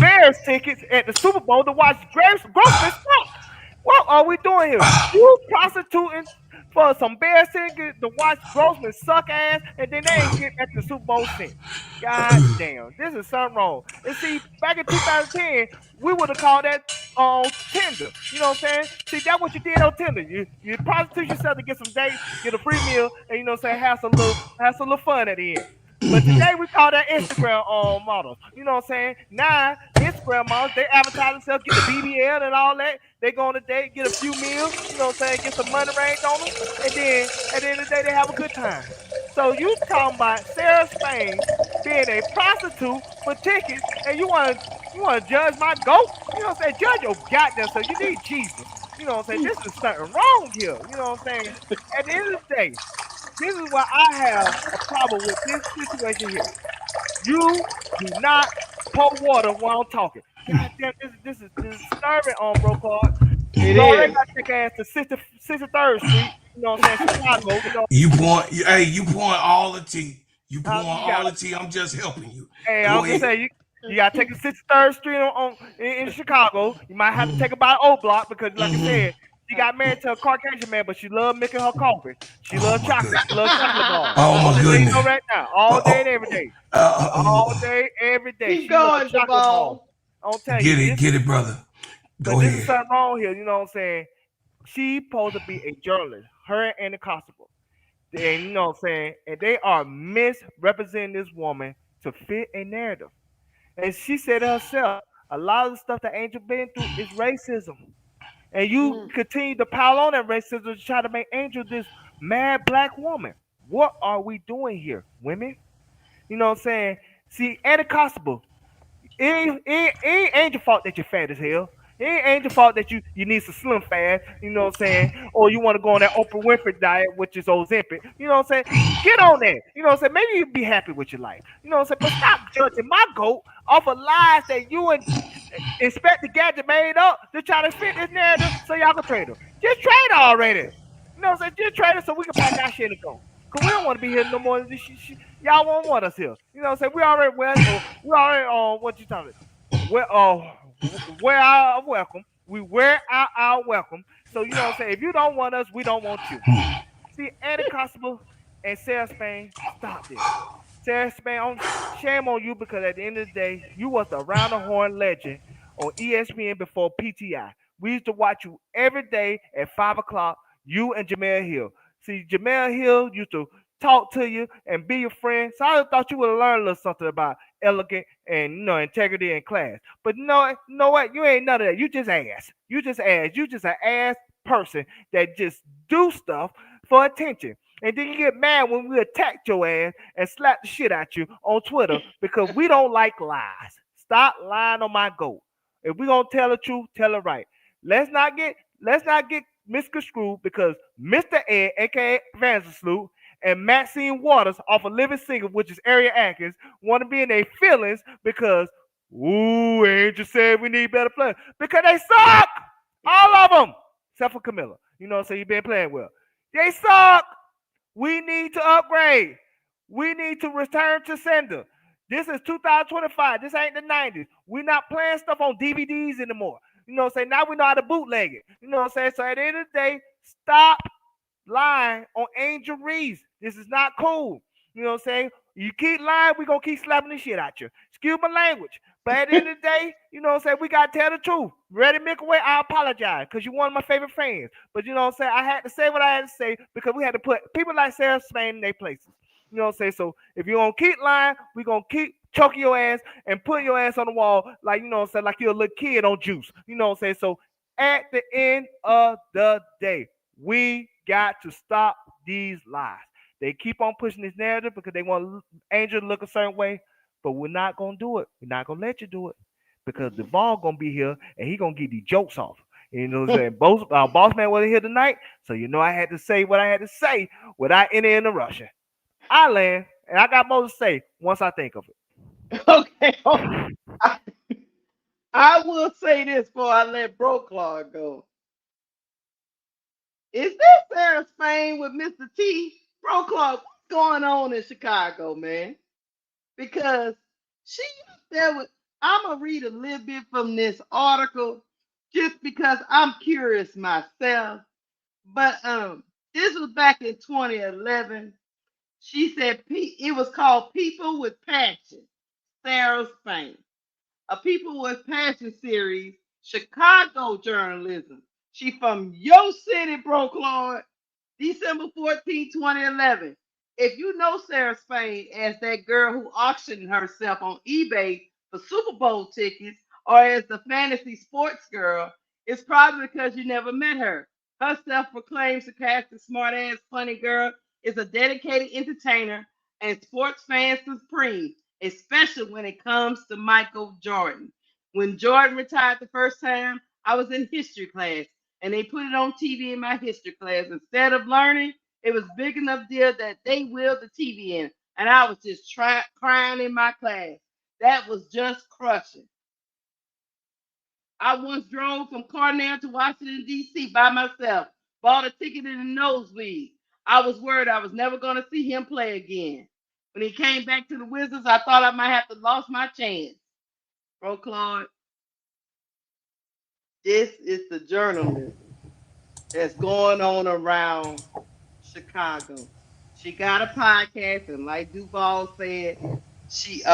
Bears tickets at the Super Bowl to watch Grossman Smart. What are we doing here? You prostituting for some embarrassing to watch Grossman suck ass, and then they ain't get back to the Super Bowl since. God damn, this is something wrong. And see, back in 2010, we would have called that on Tinder. You know what I'm saying? See, that's what you did on Tinder. You prostitute yourself to get some dates, get a free meal, and you know what I'm saying, have some little fun at the end. But today we call that Instagram models. You know what I'm saying? Now Instagram models, they advertise themselves, get the BBL and all that. They go on a date, get a few meals, you know what I'm saying, get some money range on them, and then at the end of the day they have a good time. So you talking about Sarah Spain being a prostitute for tickets, and you wanna judge my goat? You know what I'm saying? Judge your goddamn self. You need Jesus. You know what I'm saying? This is something wrong here. You know what I'm saying? At the end of the day, this is why I have a problem with this situation here. You do not pour water while I'm talking. God damn, this is disturbing on bro card. It You already is. got to take ass to 63rd Street, you know what I'm saying, Chicago. You know, You pouring all the tea. You pouring you all got the tea. I'm just helping you. hey, Go I'm just ahead. saying you gotta take the 63rd Street in Chicago. You might have to take about O Block because like I said, she got married to a Caucasian man, but she loved making her coffee. She Oh loved my chocolate. goodness. She loved chocolate bars. Oh I'm my just letting you goodness. know right now, all day and Oh, every day. All oh, day, every day. Keep She loves going, chocolate bars. Jamal. I'll tell you, get it, brother. but Go this is ahead. something wrong here. You know what I'm saying? She supposed to be a journalist. Her and the constable. And you know what I'm saying? And they are misrepresenting this woman to fit a narrative. And she said herself, a lot of the stuff that Angel been through is racism. And you Mm. continue to pile on that racism to try to make Angel this mad black woman. What are we doing here, women? You know what I'm saying? See, Anna Constable, it ain't your fault that you're fat as hell. It ain't your fault that you need some slim fat, you know what I'm saying? Or you want to go on that Oprah Winfrey diet, which is Ozempic. You know what I'm saying? Get on that. You know what I'm saying? Maybe you'd be happy with your life. You know what I'm saying? But stop judging my goat off of lies that you and Inspector Gadget made up to try to fit this narrative so y'all can trade her. Just trade her already. You know what I'm saying? Just trade her so we can pack our shit and go. Cause we don't want to be here no more. Y'all won't want us here. You know what I'm saying? We already what you talking about? Wear our welcome. We wear out our welcome. So you know what I'm saying? If you don't want us, we don't want you. See, Andy Constable and Sarah Spain, stop this. Sarah Spain, shame on you because at the end of the day, you was the round the horn legend on ESPN before PTI. We used to watch you every day at 5 o'clock. You and Jamel Hill. See, Jamel Hill used to talk to you and be your friend. So I thought you would have learned a little something about elegant and integrity and class. But no, you know what? You ain't none of that. You just ass. You just ass. You just an ass person that just do stuff for attention. And then you get mad when we attack your ass and slap the shit out you on Twitter because we don't like lies. Stop lying on my goat. If we gonna tell the truth, tell it right. Let's not get misconstrued because Mr. Ed, aka Vandersloot, and Maxine Waters off of Living Single, which is Area Atkins, want to be in their feelings because Angel said we need better players. Because they suck! All of them! Except for Camilla. You know, so you've been playing well. They suck! We need to upgrade. We need to return to sender. This is 2025. This ain't the 90s. We're not playing stuff on DVDs anymore. You know what I'm saying? Now we know how to bootleg it. You know what I'm saying? So at the end of the day, stop lying on Angel Reese. This is not cool. You know what I'm saying? You keep lying, we gonna keep slapping the shit at you. Excuse my language. But at the end of the day, you know what I'm saying? We gotta tell the truth. Ready, Micaway, I apologize because you're one of my favorite fans. But you know what I'm saying? I had to say what I had to say because we had to put people like Sarah Spain in their places. You know what I'm saying? So if you're gonna keep lying, we're gonna keep choking your ass and putting your ass on the wall like you know what I'm saying, like you're a little kid on juice. You know what I'm saying? So at the end of the day, we got to stop these lies. They keep on pushing this narrative because they want Angel to look a certain way, but we're not gonna do it. We're not gonna let you do it because Duvall gonna be here and he gonna get these jokes off. You know what I'm saying? Boss man wasn't here tonight, so you know I had to say what I had to say without any interruption. I land, and I got more to say once I think of Okay. I, I will say this before I let Broclaw go. Is that Sarah Spain with Mr. T? Broclaw, what's going on in Chicago, man? Because she there with I'm gonna read a little bit from this article just because I'm curious myself. But This was back in 2011. She said it was called People with Passion, Sarah Spain. A People with Passion series, Chicago journalism. She from your city, bro, Claude. December 14, 2011. If you know Sarah Spain as that girl who auctioned herself on eBay for Super Bowl tickets or as the fantasy sports girl, it's probably because you never met her. Her self-proclaimed sarcastic, smart-ass, funny girl is a dedicated entertainer and sports fan supreme, especially when it comes to Michael Jordan. When Jordan retired the first time, I was in history class and they put it on TV in my history class. Instead of learning, it was big enough deal that they wheeled the TV in, and I was just crying in my class. That was just crushing. I once drove from Cornell to Washington, D.C. by myself, bought a ticket in the nosebleed. I was worried I was never going to see him play again. When he came back to the Wizards, I thought I might have to lost my chance. Bro, Claude, this is the journalism that's going on around Chicago. She got a podcast, and like Duval said, she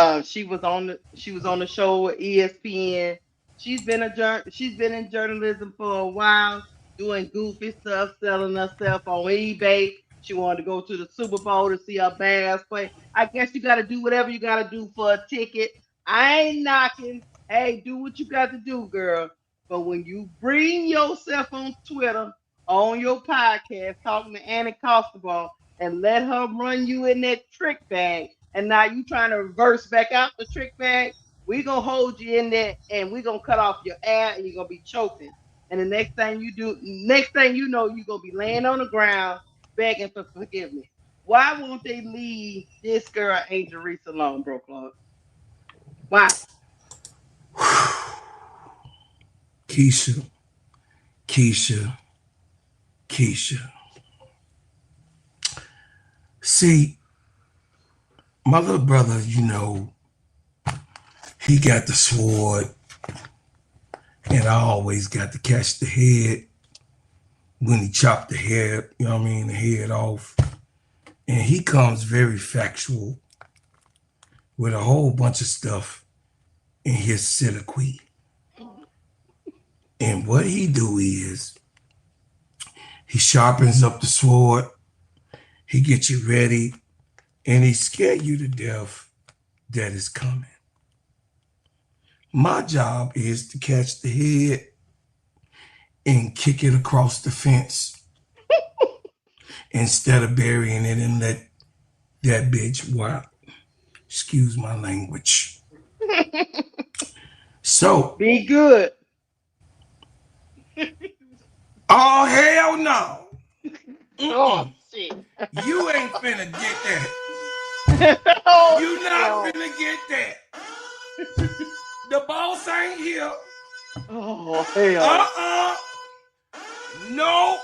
was on the show with ESPN. She's been in journalism for a while, doing goofy stuff, selling herself on eBay. She wanted to go to the Super Bowl to see her Bears play. I guess you got to do whatever you got to do for a ticket. I ain't knocking. Hey, do what you got to do, girl. But when you bring yourself on Twitter, on your podcast, talking to Annie Constabile, and let her run you in that trick bag, and now you trying to reverse back out the trick bag, we gonna hold you in there and we gonna cut off your air and you're gonna be choking. And the next thing you know, you're gonna be laying on the ground begging for forgiveness. Why won't they leave this girl Angel Reese alone, bro, Claude? Why? Keisha. See, my little brother, he got the sword, and I always got to catch the head when he chopped the head, the head off. And he comes very factual with a whole bunch of stuff in his soliloquy. And what he do is he sharpens up the sword, he gets you ready, and he scare you to death that is coming. My job is to catch the head and kick it across the fence instead of burying it and let that bitch wild. Excuse my language. So be good. Oh, hell no. Oh, shit. You ain't finna get that. Oh, You not finna get that. The boss ain't here. Oh, hell. No.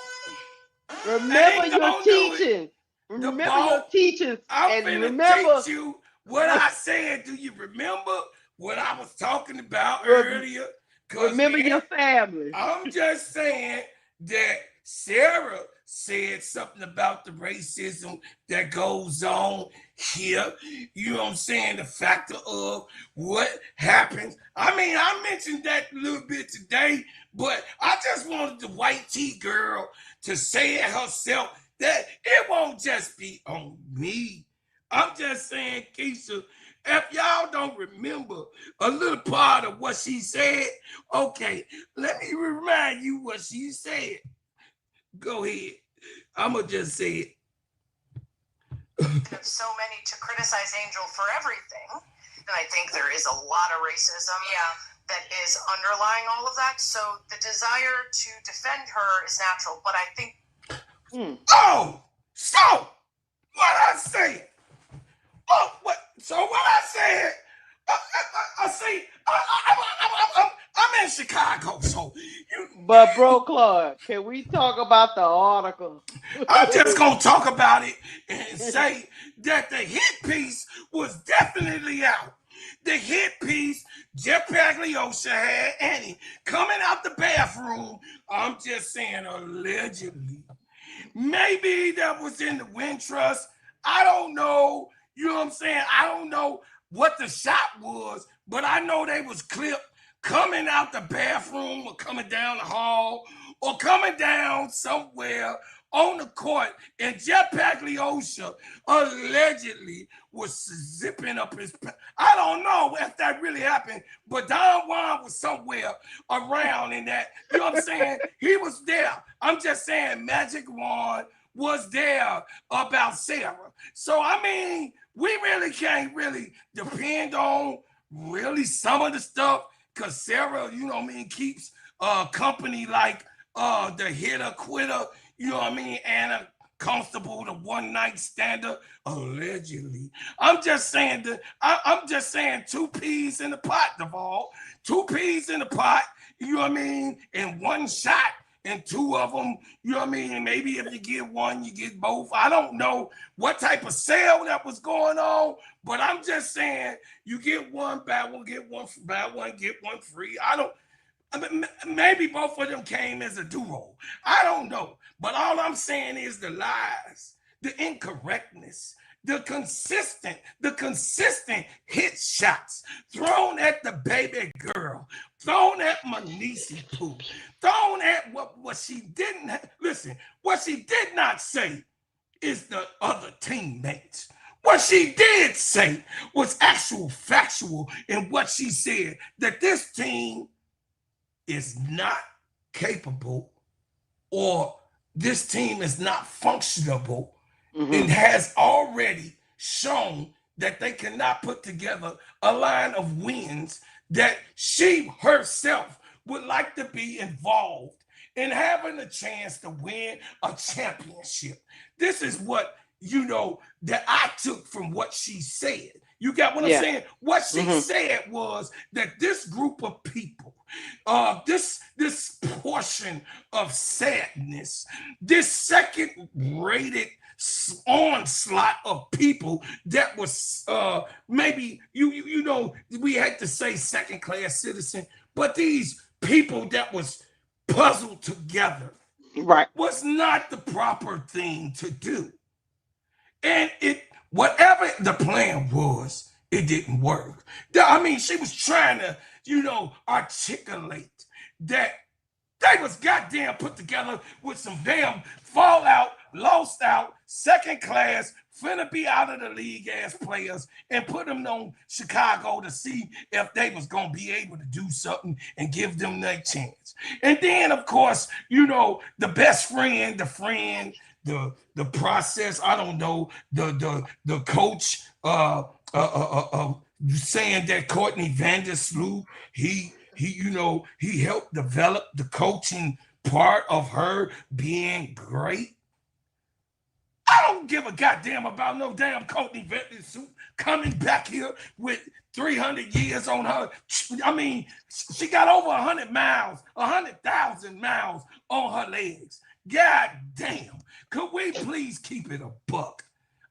Remember your teachings. Remember your teachings. I'm finna teach you what I said. Do you remember what I was talking about earlier? Remember your family. I'm just saying that Sarah said something about the racism that goes on here. You know what I'm saying? The factor of what happens. I mean, I mentioned that a little bit today, but I just wanted the white tea girl to say it herself, that it won't just be on me. I'm just saying, Keisha, if y'all don't remember a little part of what she said, okay, let me remind you what she said. Go ahead. I'm going to just say it. Of so many to criticize Angel for everything. And I think there is a lot of racism that is underlying all of that. So the desire to defend her is natural. But I think... Oh, so what I said. Oh, what? So what I said, I say, I'm in Chicago, so But bro, Claude, can we talk about the article? I'm just gonna talk about it and say that the hit piece was definitely out. The hit piece, Jeff Pagliosha had Annie coming out the bathroom. I'm just saying allegedly. Maybe that was in the wind trust. I don't know. You know what I'm saying? I don't know what the shot was, but I know they was clipped coming out the bathroom or coming down the hall or coming down somewhere on the court, and Jeff Pagliosha allegedly was zipping up his. I don't know if that really happened, but Don Juan was somewhere around in that. You know what I'm saying? He was there. I'm just saying Magic Juan was there about Sarah. So, I mean, we really can't really depend on really some of the stuff because Sarah, you know what I mean, keeps company like the hitter quitter, you know what I mean, Anna Constable, the one night stander, allegedly. I'm just saying that I'm just saying 2 peas in the pot, Duvall. 2 peas in the pot, you know what I mean, and one shot. And 2 of them, you know what I mean? Maybe if you get one, you get both. I don't know what type of sale that was going on, but I'm just saying you get one, buy one, get one, buy one, get one free. I mean, maybe both of them came as a duo. I don't know. But all I'm saying is the lies, the incorrectness, the consistent hit shots thrown at the baby girl, thrown at Manisi Poo, thrown at what she didn't listen. What she did not say is the other teammates. What she did say was actual factual in what she said, that this team is not capable, or this team is not functionable, and has already shown that they cannot put together a line of wins, that she herself would like to be involved in having a chance to win a championship. This is what, you know, that I took from what she said. You got what I'm saying? What she said was that this group of people, this portion of sadness, this second-rated onslaught of people that was maybe you know, we had to say second-class citizen, but these people that was puzzled together, right, was not the proper thing to do. And whatever the plan was, it didn't work. I mean, she was trying to, you know, articulate that they was goddamn put together with some damn fallout, lost out, second class, finna be out of the league ass players, and put them on Chicago to see if they was gonna be able to do something and give them their chance. And then, of course, you know, the best friend, the process, I don't know, the coach saying that Courtney Vandersloot, he you know, he helped develop the coaching part of her being great. I don't give a goddamn about no damn Courtney Vandersloot coming back here with 300 years on her. I mean, she got over 100 miles, 100,000 miles on her legs. God damn. Could we please keep it a buck?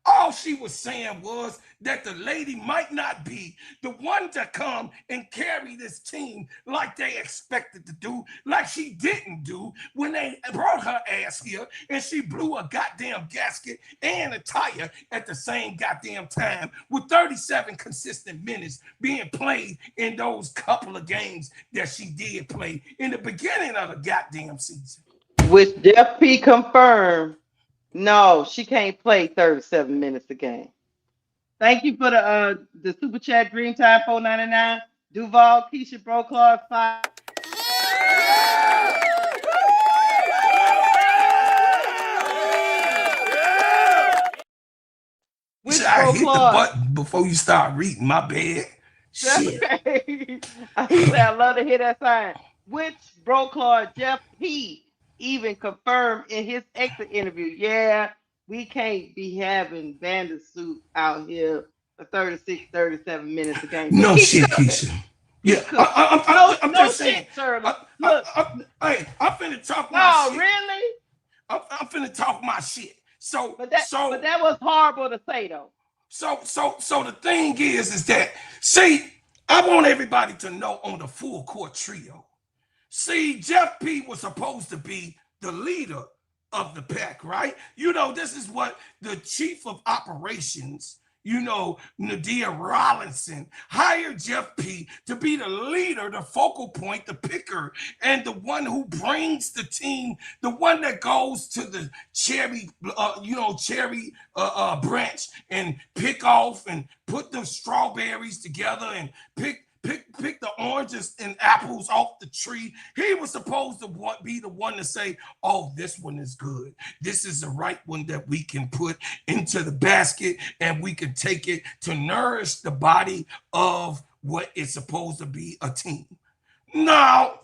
All she was saying was that the lady might not be the one to come and carry this team like they expected to do, like she didn't do when they brought her ass here and she blew a goddamn gasket and a tire at the same goddamn time, with 37 consistent minutes being played in those couple of games that she did play in the beginning of the goddamn season. Which Jeff P confirmed. No, she can't play 37 minutes a game. Thank you for the super chat, Dreamtime 499. Duval, Keisha Broclaw, 5. Which I hit the button before you start reading. My bad. Shit. I love to hear that sign. Which Broclaw Jeff P even confirmed in his exit interview, yeah, we can't be having Vandersloot out here for 36, 37 minutes a game. No shit, Keisha. Yeah, I'm no just saying. Shit, Shirley. Look, I'm finna talk my shit. No, really? I'm finna talk my shit. But that was horrible to say though. So the thing is that, see, I want everybody to know on the full court trio. See, Jeff P was supposed to be the leader of the pack, right? You know, this is what the chief of operations, you know, Nadia Rollinson, hired Jeff P to be the leader, the focal point, the picker, and the one who brings the team, the one that goes to the cherry branch and pick off and put the strawberries together and pick the oranges and apples off the tree. He was supposed to be the one to say, oh, this one is good. This is the right one that we can put into the basket and we can take it to nourish the body of what is supposed to be a team. No,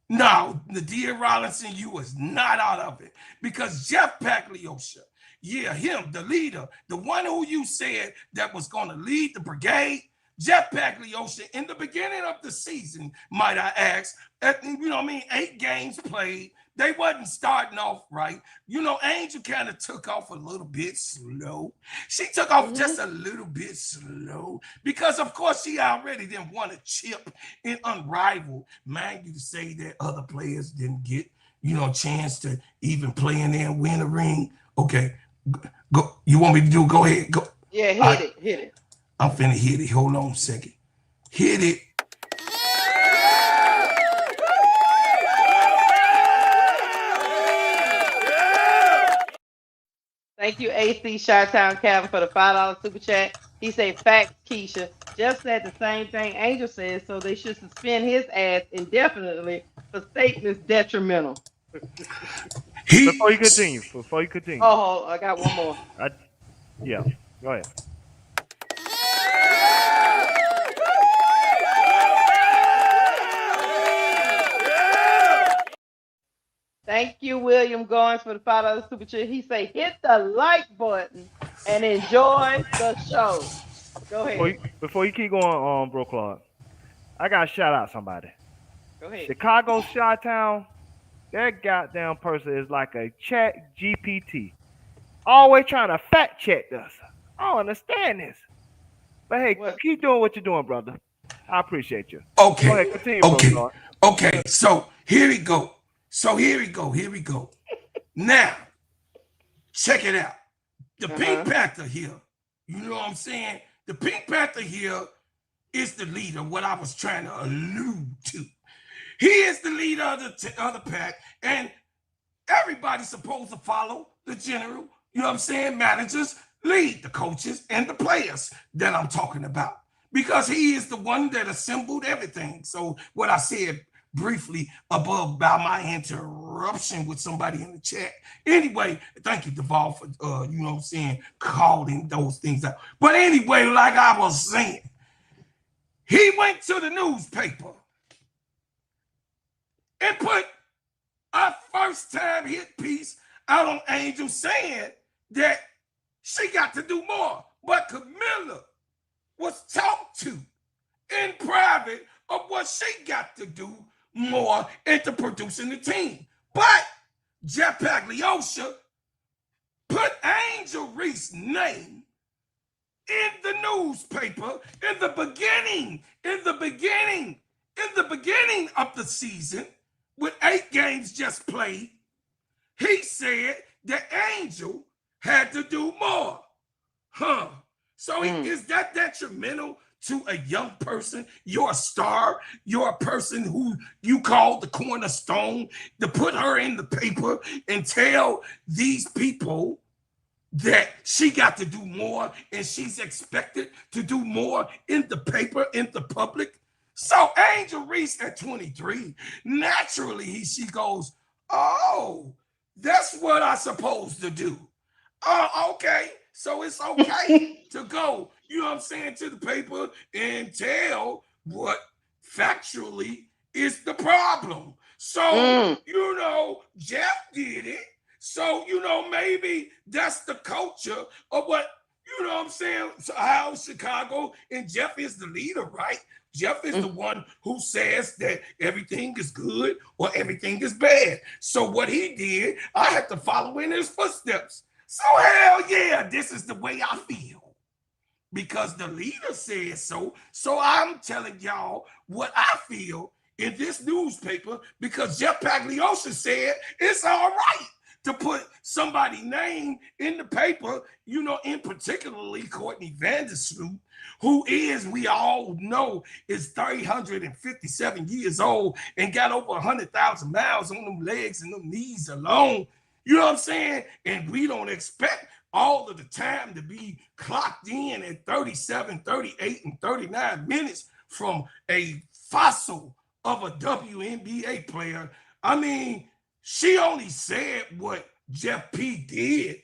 Nadia Rollinson, you was not out of it, because Jeff Pagliosha, yeah, him, the leader, the one who you said that was going to lead the brigade, Jeff Pagliosha, in the beginning of the season, might I ask, 8 games played, they wasn't starting off right. You know, Angel kind of took off a little bit slow. She took off just a little bit slow because, of course, she already didn't want a chip in Unrivaled. Mind you to say that other players didn't get, a chance to even play in there and win a ring. Okay, go. You want me to do? Go ahead. Go. Yeah, hit it. I'm finna hit it. Hold on a second. Hit it. Thank you, AC Chi-Town Calvin, for the $5 super chat. He said, facts, Keisha. Jeff said the same thing Angel said, so they should suspend his ass indefinitely for statements detrimental. Before you continue. Oh, I got one more. Yeah, go ahead. Thank you, William Goins, for the $5 super chat. He say, hit the like button and enjoy the show. Go ahead. Before you keep going, Bro Claude, I got to shout out somebody. Go ahead. Chicago Chi-Town, that goddamn person is like a chat GPT. Always trying to fact check us. I don't understand this. But hey, keep doing what you're doing, brother. I appreciate you. Okay. Go ahead, continue, Bro Claude. Okay, so here we go. Now, check it out. The Pink Panther here, you know what I'm saying? The Pink Panther here is the leader, what I was trying to allude to. He is the leader of the pack, and everybody's supposed to follow the general, you know what I'm saying, managers, lead the coaches and the players that I'm talking about, because he is the one that assembled everything. So what I said briefly above about my interruption with somebody in the chat. Anyway, thank you, Duval, for calling those things out. But anyway, like I was saying, he went to the newspaper and put a first-time hit piece out on Angel saying that she got to do more. But Camilla was talked to in private of what she got to do more into producing the team. But Jeff Pagliosha put Angel Reese's name in the newspaper in the beginning of the season, with 8 games just played. He said that Angel had to do more. So is that detrimental to a young person? You're a star. You're a person who you call the cornerstone, to put her in the paper and tell these people that she got to do more and she's expected to do more in the paper, in the public. So Angel Reese at 23, naturally she goes, oh, that's what I'm supposed to do. Okay. So it's okay to go, you know what I'm saying, to the paper and tell what factually is the problem. So, Jeff did it. So, maybe that's the culture of what, you know what I'm saying, so how Chicago, and Jeff is the leader, right? Jeff is the one who says that everything is good or everything is bad. So what he did, I had to follow in his footsteps. So hell yeah, this is the way I feel, because the leader says so. So I'm telling y'all what I feel in this newspaper, because Jeff Pagliosha said it's all right. to put somebody's name in the paper, you know, in particularly Courtney Vandersloot, who is, we all know, is 357 years old and got over 100,000 miles on them legs and them knees alone. You know what I'm saying? And we don't expect all of the time to be clocked in at 37, 38, and 39 minutes from a fossil of a WNBA player. I mean, she only said what Jeff P did,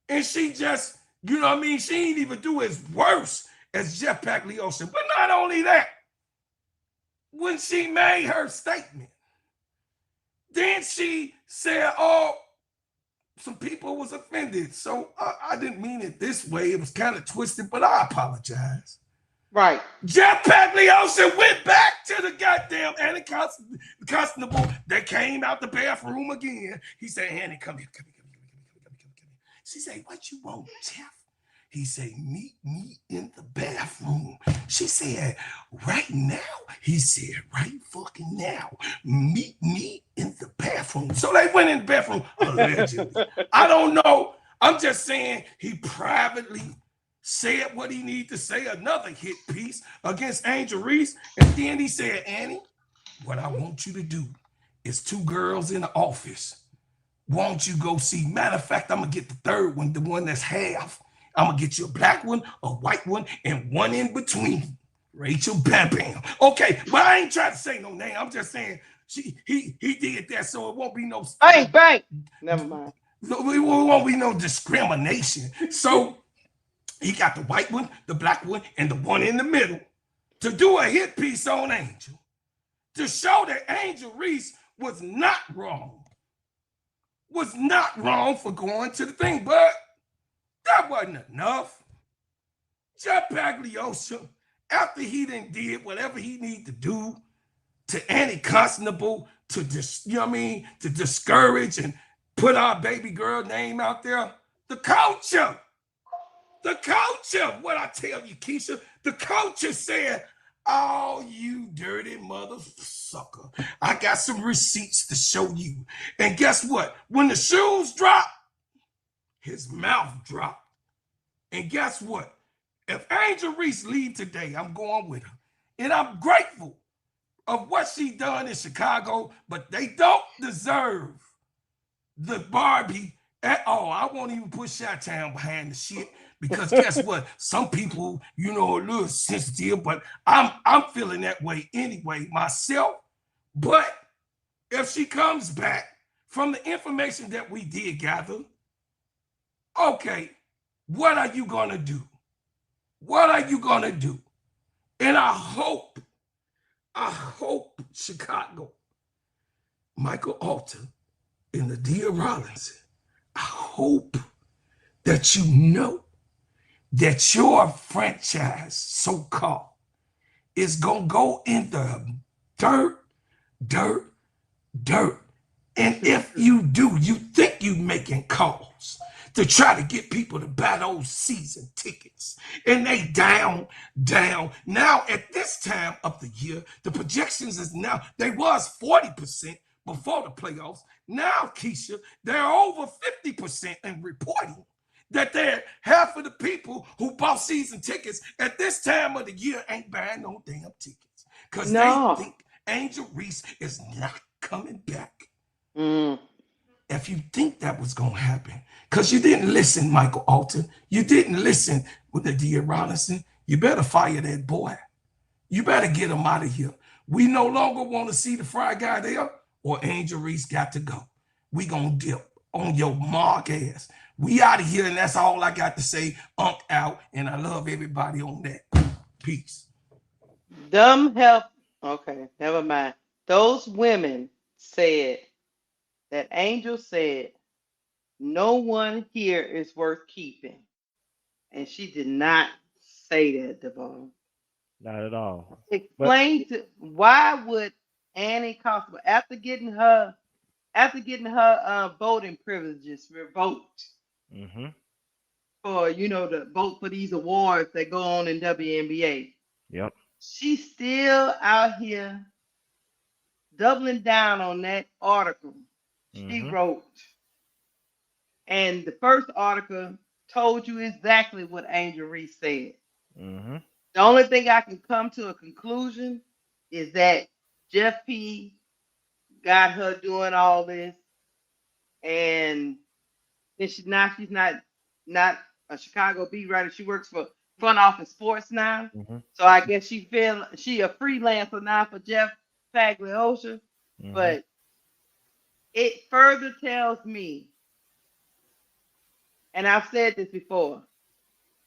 and she just, you know what I mean? She didn't even do as worse as Jeff Pagliocci. But not only that, when she made her statement, then she said, oh, some people was offended. So I didn't mean it this way. It was kind of twisted, but I apologize. Right. Jeff Pagliocci went back to the goddamn Annie Constable that came out the bathroom again. He said, Annie, come here. She said, what you want, Jeff? He said, meet me in the bathroom. She said, right now? He said, right fucking now. Meet me in the bathroom. So they went in the bathroom, allegedly. I don't know. I'm just saying he privately said what he needed to say, another hit piece against Angel Reese. And then he said, Annie, what I want you to do is 2 girls in the office. Won't you go see? Matter of fact, I'm going to get the third one, the one that's half. I'm going to get you a black one, a white one, and one in between. Rachel Bam Bam. Okay, but I ain't trying to say no name. I'm just saying he did that, so it won't be no... Bang. Never mind. It won't be no discrimination. So he got the white one, the black one, and the one in the middle to do a hit piece on Angel, to show that Angel Reese was not wrong for going to the thing, but that wasn't enough. Jeff Pagliocci, after he done did whatever he needed to do to Annie Constable to to discourage and put our baby girl name out there, the culture, what I tell you, Keisha, the culture said, oh, you dirty motherfucker, I got some receipts to show you. And guess what? When the shoes drop, his mouth dropped. And guess what? If Angel Reese leave today, I'm going with her. And I'm grateful of what she done in Chicago, but they don't deserve the Barbie at all. I won't even put Chi-Town behind the shit because guess what? Some people, you know, a little sensitive, but I'm feeling that way anyway myself. But if she comes back from the information that we did gather, okay, what are you gonna do? What are you gonna do? And I hope Chicago, Michael Alton and Nadia Robinson, I hope that you know that your franchise, so-called, is gonna go in the dirt. And if you do, you think you making calls to try to get people to buy those season tickets. And they down. Now, at this time of the year, the projections is now, they was 40% before the playoffs. Now, Keisha, they're over 50% and reporting that they're half of the people who bought season tickets at this time of the year ain't buying no damn tickets. Because they think Angel Reese is not coming back. If you think that was going to happen, because you didn't listen, Michael Alton, you didn't listen with Nadia Robinson, you better fire that boy. You better get him out of here. We no longer want to see the fry guy there, or Angel Reese got to go. We going to dip on your mark ass. We out of here, and that's all I got to say. Unk out, and I love everybody on that. Peace. Dumb help. Okay, never mind. Those women said that Angel said, no one here is worth keeping. And she did not say that, Devon. Not at all. Explain to why would Annie Constable, after getting her voting privileges revoked for, you know, to vote for these awards that go on in WNBA. Yep. She's still out here doubling down on that article she wrote And the first article told you exactly what Angel Reese said. Mm-hmm. The only thing I can come to a conclusion is that Jeff P got her doing all this, and then she's not a Chicago beat writer. She works for Front Office Sports now. Mm-hmm. So I guess she a freelancer now for Jeff Fagliosa. Mm-hmm. But it further tells me, and I've said this before,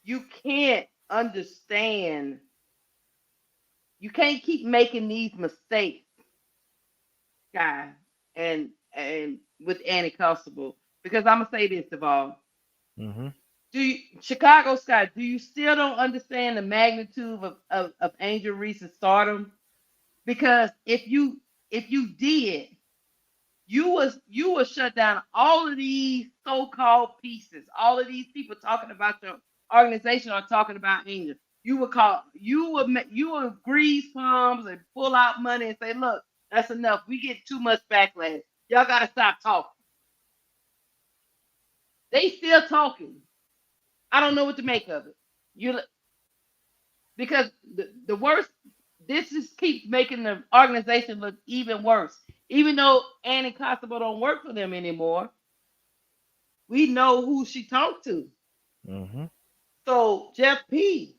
you can't understand. You can't keep making these mistakes, guys, and with Annie Constable. Because I'm gonna say this, Deval. Mm-hmm. Chicago Sky, do you still don't understand the magnitude of Angel Reese's stardom? Because if you did, you was shut down all of these so-called pieces, all of these people talking about your organization or talking about Angel. You would grease palms and pull out money and say, look, that's enough. We get too much backlash. Y'all gotta stop talking. They still talking. I don't know what to make of it. Because the worst, this just keeps making the organization look even worse. Even though Annie Constable don't work for them anymore, we know who she talked to. Mm-hmm. So Jeff P,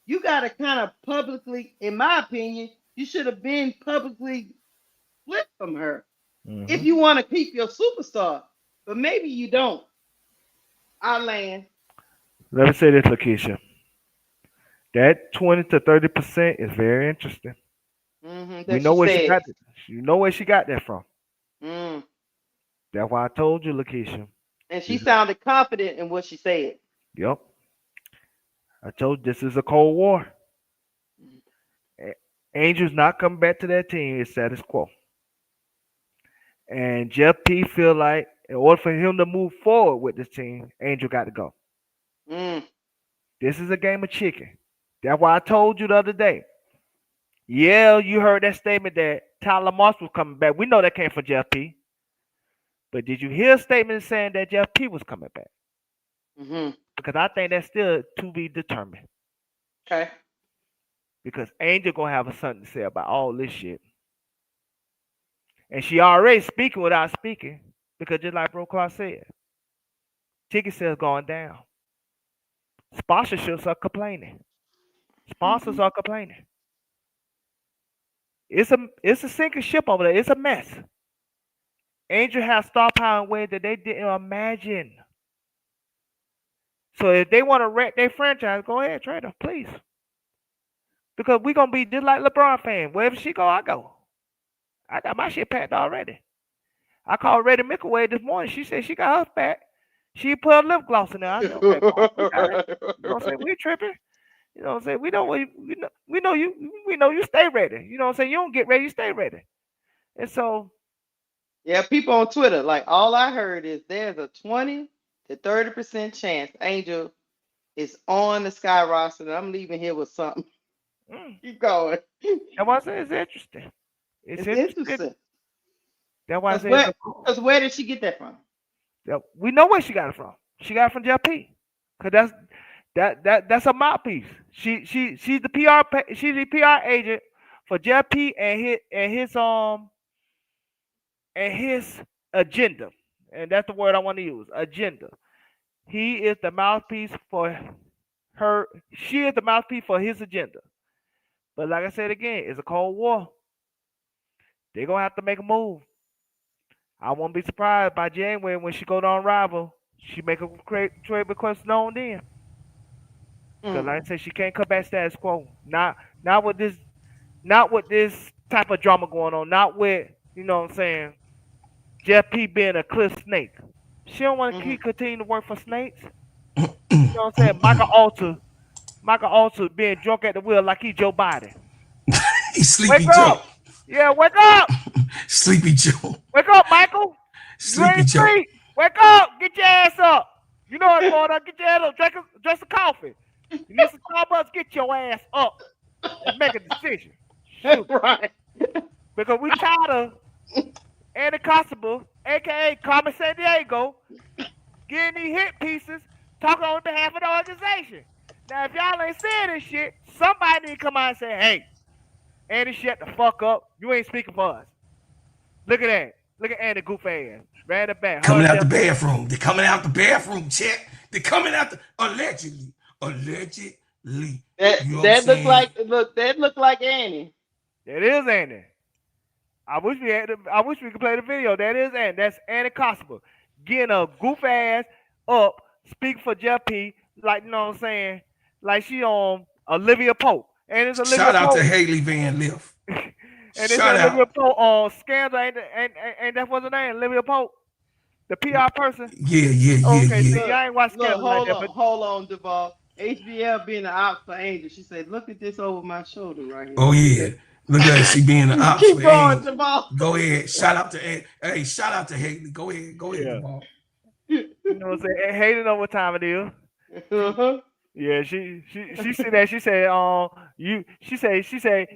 you got to kind of publicly, in my opinion, you should have been publicly split from her if you want to keep your superstar. But maybe you don't. I land. Let me say this, Lakeisha. That 20 to 30% is very interesting. We know where she got it. You know where she got that from. That's why I told you, Lakeisha. And she sounded confident in what she said. Yep. I told you this is a Cold War. Angel's not coming back to that team. It's status quo. And Jeff P feel like in order for him to move forward with this team, Angel got to go. This is a game of chicken. That's why I told you the other day. Yeah, you heard that statement that Tyler Moss was coming back. We know that came from Jeff P. But did you hear a statement saying that Jeff P was coming back? Because I think that's still to be determined. Okay. Because Angel gonna have something to say about all this shit. And she already speaking without speaking. Because just like Bro Clark said, ticket sales going down. Sponsorships are complaining. Sponsors are complaining. It's a sinking ship over there. It's a mess. Angel has star power in ways that they didn't imagine. So if they want to wreck their franchise, go ahead, trade her, please. Because we're gonna be just like LeBron fans. Wherever she go, I go. I got my shit packed already. I called Reddy Mickleway this morning. She said she got hers back. She put her lip gloss in there. I said, okay, Mom, we got it. You know what I'm saying? We tripping. You know what I'm saying? We know you stay ready. You know what I'm saying? You don't get ready, you stay ready. And so yeah, people on Twitter, like all I heard is there's a 20 to 30% chance Angel is on the Sky roster, and I'm leaving here with something. Keep going. That's why I say it's interesting. It's interesting. That's why I say because where did she get that from? Yeah, we know where she got it from. She got it from Jeff P. Cause that's a mouthpiece. She's the PR agent for Jeff P and his agenda. And that's the word I want to use. Agenda. He is the mouthpiece for her. She is the mouthpiece for his agenda. But like I said again, it's a Cold War. They're gonna have to make a move. I won't be surprised by January when she go to Unrival, she make a trade request known then. Because like I said, she can't come back status quo. Not with this type of drama going on. Not with, you know what I'm saying, Jeff P being a cliff snake. She don't want to continue to work for snakes. You know what I'm saying? Michael Alter being drunk at the wheel like he Joe Biden. He's Sleepy Wake Joe. Up! Yeah, wake up! Sleepy Joe. Wake up, Michael! Sleepy Joe. Wake up! Get your ass up! You know what's going on? Get your ass up. Drink some coffee. You need some Starbucks? Get your ass up and make a decision. Shoot. Right. Because we tired of Annie Constable, a.k.a. Carmen San Diego, getting these hit pieces, talking on behalf of the organization. Now, if y'all ain't saying this shit, somebody need to come out and say, hey, Andy, shut the fuck up. You ain't speaking for us. Look at that. Look at Andy goof ass. Ran the back. Coming out the bathroom. They're coming out the bathroom, check. They're coming out the allegedly. That look like Annie. That is Andy. I wish we could play the video. That is Andy. That's Andy Constable. Getting a goof ass up, speak for Jeff P. Like, you know what I'm saying? Like she on Olivia Pope. And it's Olivia Shout out Pope. to Haley Van Liff. And it's Olivia Pope on Scandal. And that was her name, Olivia Pope. The PR person. Yeah. Okay, see, I ain't watched Scandal like that. Hold on, Duval. HBL being an op for Angel. She said, look at this over my shoulder right here. Oh, yeah. Look at her. She being an op Keep for going, Angel. Duval. Go ahead. Shout out to Haley. Go ahead, Duval. You know what I'm saying? Haley know what time it is. Uh-huh. Yeah, she said that.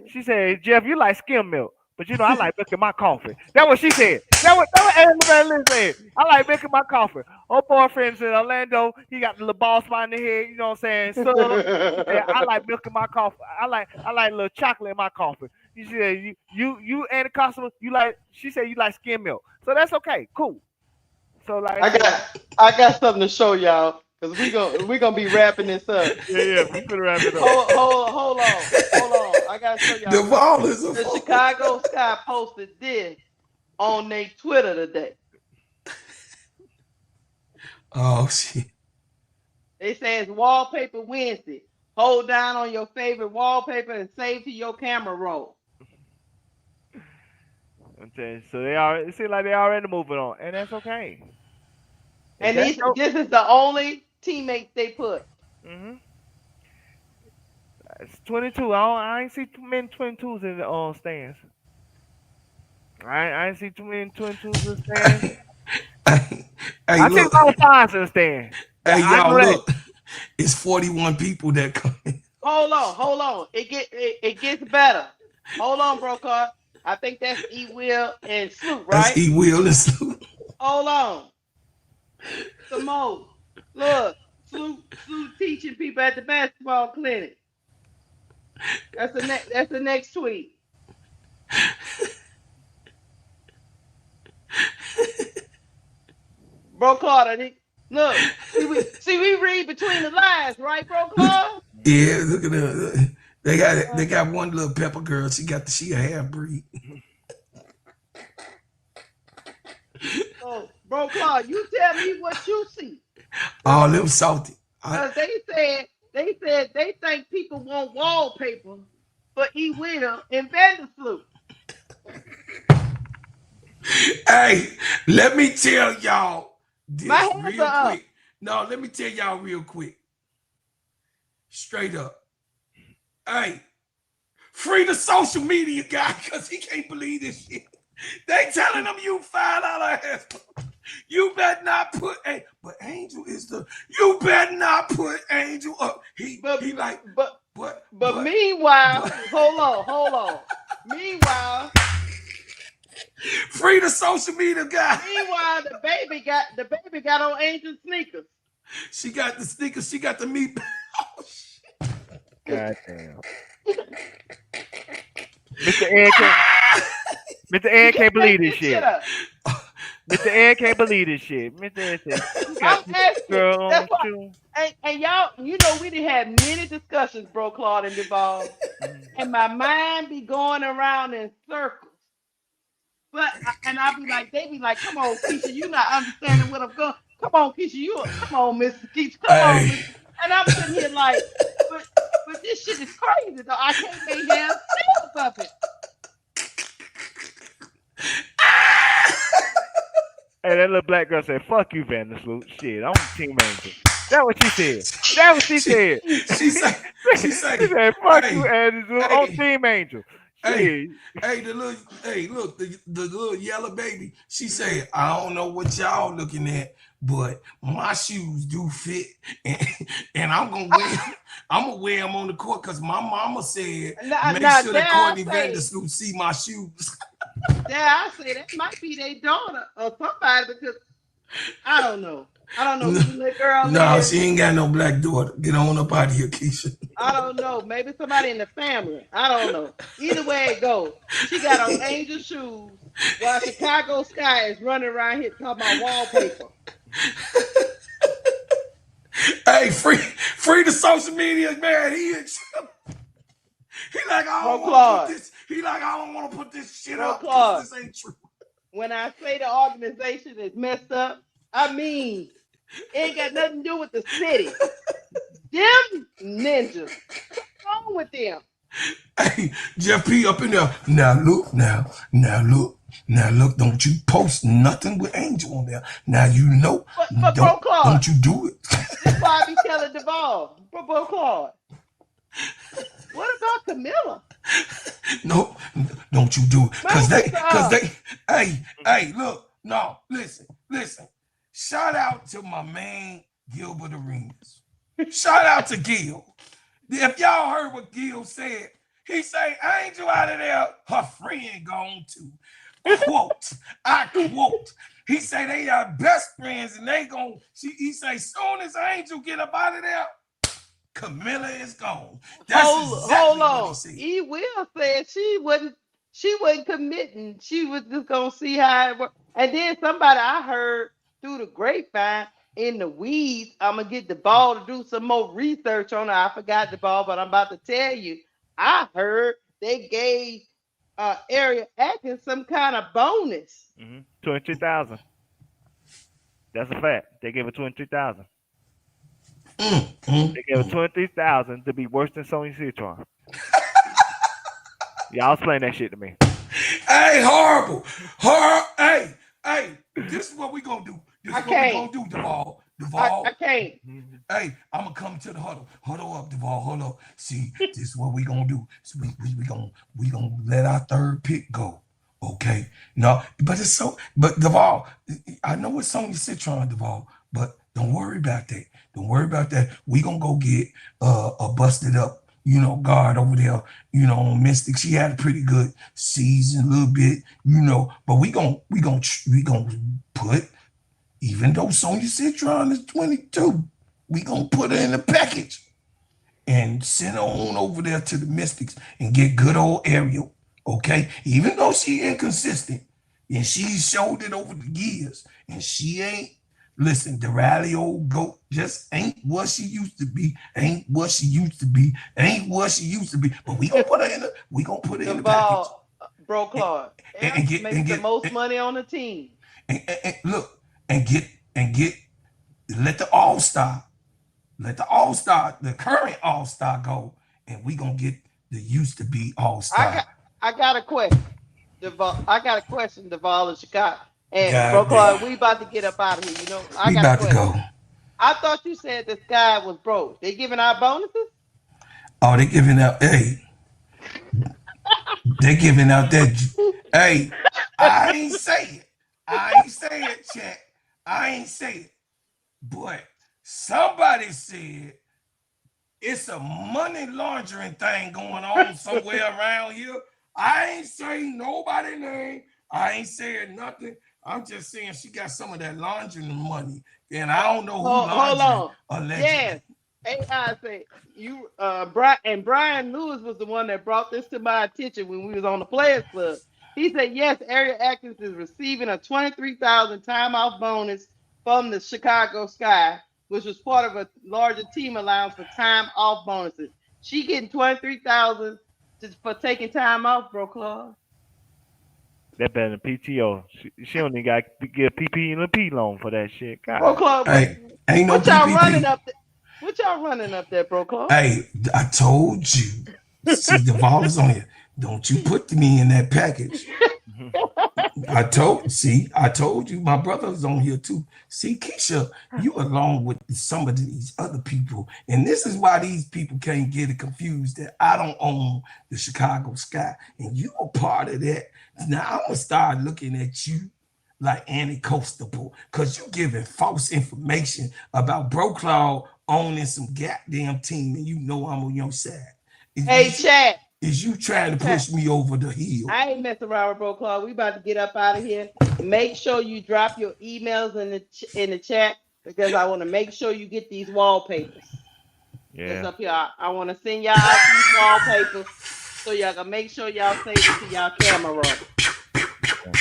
She said, Jeff, you like skim milk. But you know, I like milk in my coffee. That's what she said. That what Angela said. I like milk in my coffee. Her boyfriend's in Orlando. He got the little ball spot in the head. You know what I'm saying? So I like milk in my coffee. I like a little chocolate in my coffee. She said, you and the customer, she said you like skim milk. So that's okay. Cool. So like I got something to show y'all. Cause we gonna be wrapping this up. Yeah, we gonna wrap it up. Hold on. I gotta show y'all. The Chicago Sky posted this on their Twitter today. Oh shit. They say it's Wallpaper Wednesday. Hold down on your favorite wallpaper and save to your camera roll. I'm telling you, so it seems like they already moving on, and that's okay. And this is the only teammates they put. Mm-hmm. It's 22. I ain't see too many 22s in the stands. I ain't see too many 22s in the stands. I see a lot of fines in the stand. Hey, y'all, look. It's 41 people that come in. Hold on. It gets better. Hold on, Brocar. I think that's E-Will and Sloop, right? That's E-Will and Sloop. Hold on. Some more. Look, Sloop teaching people at the basketball clinic. That's the next tweet. Bro Claude, look, we read between the lines, right, Bro Claude? Yeah, look at her. They got one little pepper girl. She a half breed. Oh, Bro Claude, you tell me what you see. All them salty. Because they said they think people want wallpaper for E-Will and Vandersloot. Hey, let me tell y'all this real quick. Up. No, let me tell y'all real quick. Straight up. Hey, free the social media guy because he can't believe this shit. They telling him you $5 ass. You better not put but Angel is you better not put Angel up. But meanwhile, hold on. Meanwhile, free the social media guy. Meanwhile, the baby got on Angel sneakers. She got the sneakers. She got the meat. Oh, shit. God damn. Mr. Ed can't believe this shit. Mr. Ed caned believe this shit. Mr. Ed said, you got this girl on too. And y'all, you know, we done had many discussions, Bro Claude and Duval, and my mind be going around in circles. But I'll be like, they be like, come on, Keisha, you not understanding what I'm going. Come on, Keisha, come on, Mr. Keisha, come on. Mr. And I'm sitting here like, but this shit is crazy though. I can't make damn sense of it. Hey, that little black girl said, fuck you, Vandersloot. Shit, I'm Team Angel. That's what she said. That's what she said. She said, fuck you, Angel. I'm Team Angel. Hey, look, the little yellow baby. She said, I don't know what y'all looking at, but my shoes do fit, and I'm gonna wear them on the court because my mama said make sure that Courtney Vandersloot see my shoes. Yeah, I say that might be their daughter or somebody because I don't know. Who the girl No, is. she ain't got no black daughter. Get on up out of here, Keisha. I don't know. Maybe somebody in the family. I don't know. Either way it goes, she got on Angel shoes while Chicago Sky is running around here talking about wallpaper. Hey, free the social media, man. He like, I don't want to put this. He like, I don't want to put this shit up because this ain't true. When I say the organization is messed up, I mean it ain't got nothing to do with the city. Them ninjas. What's wrong with them? Hey, Jeff P up in there. Now look, don't you post nothing with Angel on there. Now you know. But Bro Claude, don't you do it. This is why I be telling Duvall. Bro Claude. What about Camilla? No, don't you do it. Cause they, hey, look, no, listen. Shout out to my man Gilbert Arenas. Shout out to Gil. If y'all heard what Gil said, he say Angel out of there, her friend gone too. Quote, I quote. He say they are best friends and they gon'. He say soon as Angel get up out of there, Camilla is gone. That's hold on. What he said. E. Will said she wasn't committing. She was just gonna see how it worked. And then somebody I heard through the grapevine in the weeds, I'm gonna get the ball to do some more research on it. I forgot the ball, but I'm about to tell you. I heard they gave Area Atkins some kind of bonus. 22,000. That's a fact. They gave her 23,000. They gave her 23,000 to be worse than Sonya Citron. Y'all explain that shit to me. Hey, horrible. Hey, this is what we gonna do. This is what we gonna do, Duvall. I can't. Hey, I'm gonna come to the huddle. Huddle up, Duvall. Hold up. See, this is what we gonna do. So we gonna let our third pick go. Okay. No, but Duvall, I know it's Sonya Citron, Duvall, but don't worry about that. Don't worry about that. We gonna go get a busted up, guard over there, on Mystic. She had a pretty good season, a little bit, but we gonna put, even though Sonya Citron is 22, we gonna put her in the package and send her on over there to the Mystics and get good old Ariel. Okay, even though she inconsistent and she showed it over the years, and she ain't, listen, the rally old goat just ain't what she used to be, ain't what she used to be. But we gonna put her in the package. Bro Claude, and get the most money on the team. And look, and get let the all-star, the current all-star go, and we gonna get the used to be all-star. I got a question, Duvall in Chicago. And Bro Claude, we about to get up out of here. We about to go. I thought you said this guy was broke. They giving out bonuses? Oh, they giving out, hey. They giving out that, hey, I ain't say it, chat. I ain't say it. But somebody said it's a money laundering thing going on somewhere around here. I ain't saying nobody's name. I ain't saying nothing. I'm just saying she got some of that laundering money, and I don't know who laundering. Allegedly. Yes, AI say you. Brian Lewis was the one that brought this to my attention when we was on the Players Club. He said yes, Area Atkins is receiving a 23,000 timeout bonus from the Chicago Sky, which was part of a larger team allowance for time off bonuses. She getting 23,000 for taking time off, Bro Claude. That better than PTO. She only got to get a PP and a P loan for that shit. God. Bro Claude, ain't no what y'all PPP. running up there? What y'all running up there, Bro Claude? Hey, I told you. See, the ball is on here. Don't you put me in that package. I told you, my brother's on here too. See, Keisha, you along with some of these other people, and this is why these people can't get it confused that I don't own the Chicago Sky, and you are part of that. Now I'm gonna start looking at you like Annie Constable, because you giving false information about Bro Claude owning some goddamn team, and you know I'm on your side. Chat. Is you trying to push me over the hill? I ain't messing around with Bro Claude. We about to get up out of here. make sure you drop your emails in the chat because I want to make sure you get these wallpapers. That's up here. I want to send y'all out these wallpapers so y'all can make sure y'all save it to y'all camera roll.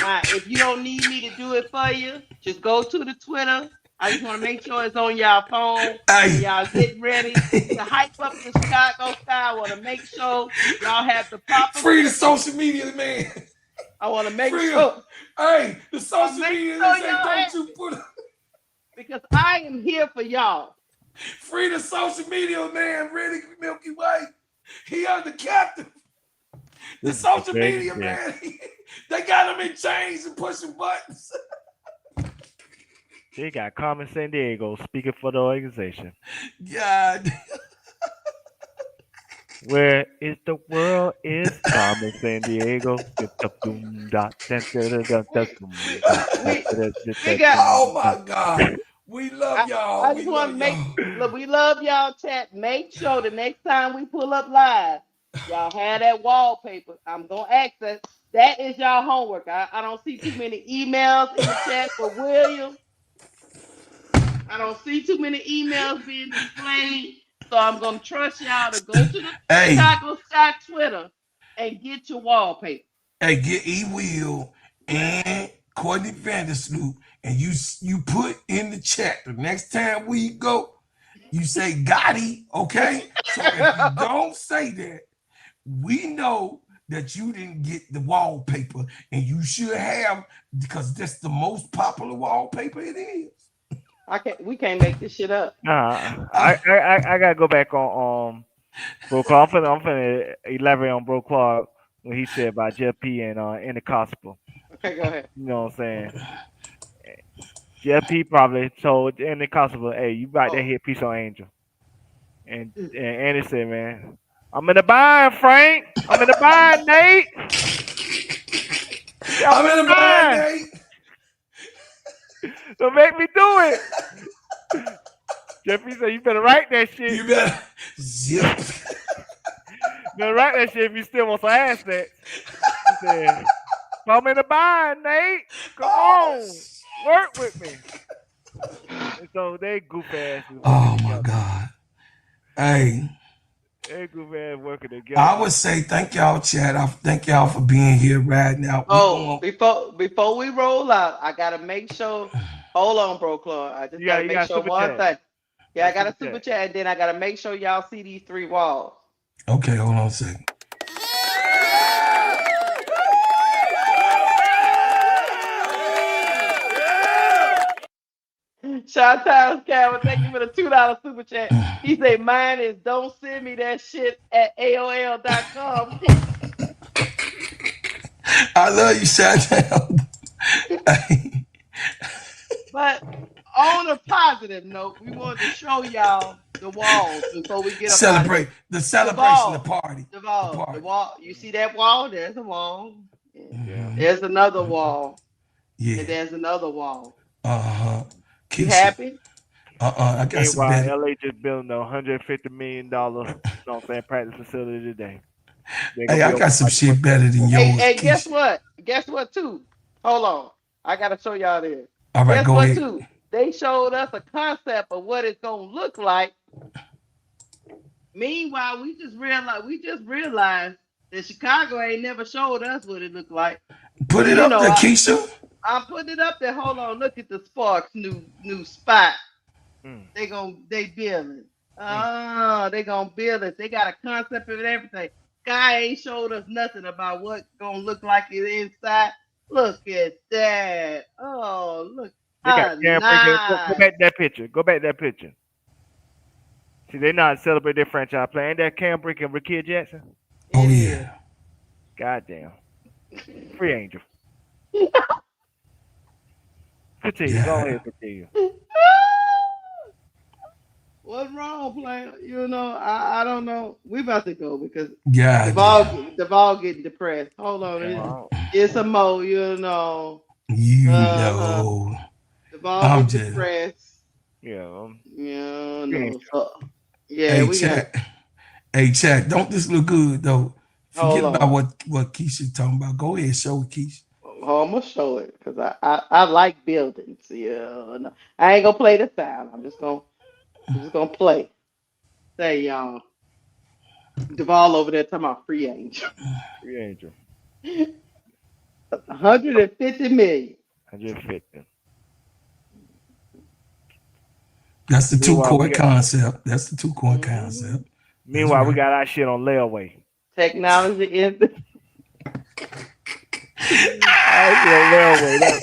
Now, if you don't need me to do it for you, just go to the Twitter. I just want to make sure it's on y'all phone. And y'all get ready to hype up the Chicago Sky. I want to make sure y'all have the proper. Free the social media, man. I want to make sure. Hey, the social media, sure say, don't you put it. Because I am here for y'all. Free the social media, man. Really, Milky Way. He under captive. The social media, man. They got him in chains and pushing buttons. They got Carmen San Diego speaking for the organization. God. Where is the world is Carmen San Diego. Oh my God. We love y'all. I just want to we love y'all, chat. Make sure the next time we pull up live, y'all have that wallpaper. I'm going to access. That is y'all homework. I don't see too many emails in the chat for William. I don't see too many emails being displayed. So I'm going to trust y'all to go to the Chicago Sky Twitter and get your wallpaper. Hey, get E-Will and Courtney Vandersloot, and you put in the chat the next time we go, you say Gotti, okay? So if you don't say that, we know that you didn't get the wallpaper, and you should have, because that's the most popular wallpaper it is. We can't make this shit up. Nah, I gotta go back on Bro Clark. I'm finna elaborate on Bro Clark when he said about Jeff P and in the gospel. Okay, go ahead. You know what I'm saying? Jeff P probably told in the gospel, "Hey, you right there hit piece on Angel," and Andy said, "Man, I'm in the bind, Frank. I'm in the bind, Nate. I'm in the bind, Nate. Don't make me do it." Jeffy said, "You better write that shit. You better zip. Better write that shit if you still want some assets." He said, "I'm in the bind, Nate. Come on, work with me." And so they goof ass. Oh my God. Hey. They goof ass working together. I would say thank y'all, Chad. I thank y'all for being here right now. Before we roll out, I gotta make sure. Hold on, Bro Clark. I just gotta make sure one thing. Yeah, I got a super chat, and then I gotta make sure y'all see these 3 walls. Okay, hold on a second. Shot Times Calvin, thank you for the $2 super chat. He said mine is don't send me that shit at AOL.com. I love you, Shot Times. But on a positive note, we wanted to show y'all the walls before we get celebrate the celebration, the party. The wall. You see that wall? There's a wall. Yeah. There's another wall. Yeah. And there's another wall. You happy? I got some better. LA just building a $150 million practice facility today. Hey, I got some shit better than yours. Hey, guess what? Guess what too? Hold on. I gotta show y'all this. All right, go ahead. Too? They showed us a concept of what it's gonna look like. Meanwhile, we just realized that Chicago ain't never showed us what it looked like. Put it up there, Keisha. I'm putting it up there. Hold on, look at the Sparks new spot. They building. They gonna build it. They got a concept of everything. Sky ain't showed us nothing about what gonna look like it inside. Look at that. Oh, look. They got nice. Go back to that picture. Go back to that picture. See, they not celebrating their franchise play. Ain't that Cam Brick and Rakia Jackson? Oh yeah. Goddamn. Free Angel. Continue. Go ahead, continue. What's wrong, player? You know, I don't know. We about to go because the ball getting depressed. Hold on, it's a mo. You know. The ball getting depressed. Yeah. Hey, Chad, don't this look good though? Forget about what Keisha talking about. Go ahead, show Keisha. Oh, I'm gonna show it because I like buildings. Yeah, no, I ain't gonna play the sound. I'm just gonna play. Say y'all, Duvall over there talking about free angel. Free Angel. 150 million. 150. That's the two Meanwhile, we court got. concept. That's the two court Hmm concept. That's Meanwhile, we right. got our shit on layaway. Technology is the Our shit on layaway.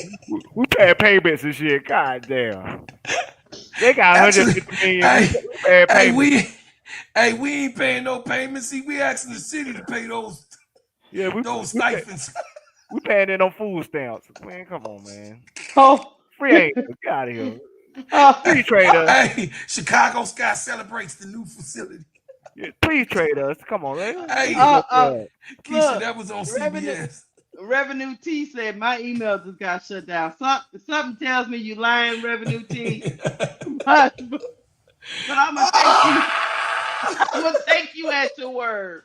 We paying payments and shit. God damn. They got Actually, 150 million. We hey, paying hey, payments. we ain't paying no payments. See, we asking the city to pay those Yeah, stipends. we paying in on food stamps. Man, come on, man. oh, Free Angel. Get out of here. oh, Please trade us. Hey, Chicago Sky celebrates the new facility. Yeah, please trade us. Come on, man. Let's Hey, get that uh, bread. Keisha, look, that was on revenue CBS. Revenue T said my email just got shut down. Something tells me you lying, Revenue T. But I'm gonna take you. I'm gonna take you at your word.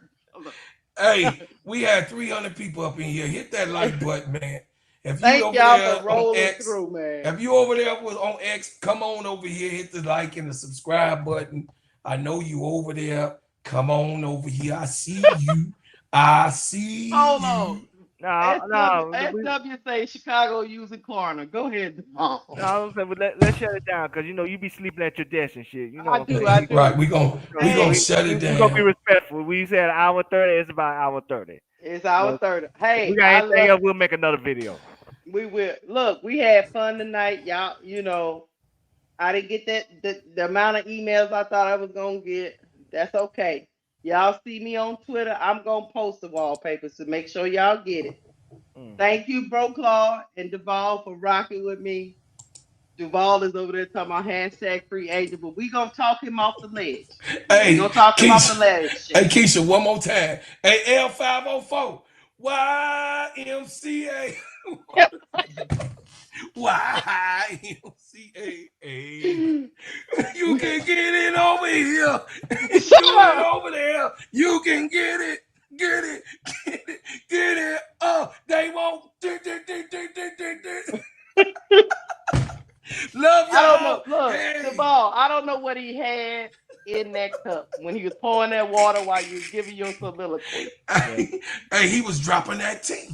Hey, we had 300 people up in here. Hit that like button, man. If you Thank over y'all there for on rolling X, through, man. if you over there was on X, come on over here, hit the like and the subscribe button. I know you over there. Come on over here. I see you. I see Hold on. you. SW say Chicago using Klarna. Go ahead. No, I'm saying, but let's shut it down because you be sleeping at your desk and shit. You know I what I'm do. saying? I do. Right, we gonna Hey, shut it We're gonna be down. respectful. We said hour 30. It's about hour 30. it's You our know, third. if we Hey, got I anything love. else, we'll make another video. We will look. We had fun tonight, y'all. I didn't get the amount of emails I thought I was gonna get. That's okay. Y'all see me on Twitter. I'm gonna post the wallpaper, so make sure y'all get it. Thank you, Bro Claw and Duval, for rocking with me. Duval is over there talking about hashtag free agent, but we gonna talk him off the ledge. We Hey, gonna talk him off the Keisha. ledge, Hey, Shay. Keisha, one more time. Hey, L504. YMCA. YMCA. You can get it over here. Shut Do it up. over there. You can get it. Get it. Get it. Get it. Oh, they won't. Love I don't y'all. know. Look, Hey. Duval, I don't know what he had in that cup when he was pouring that water while you was giving your soliloquy. Yeah. Hey, he was dropping that tea.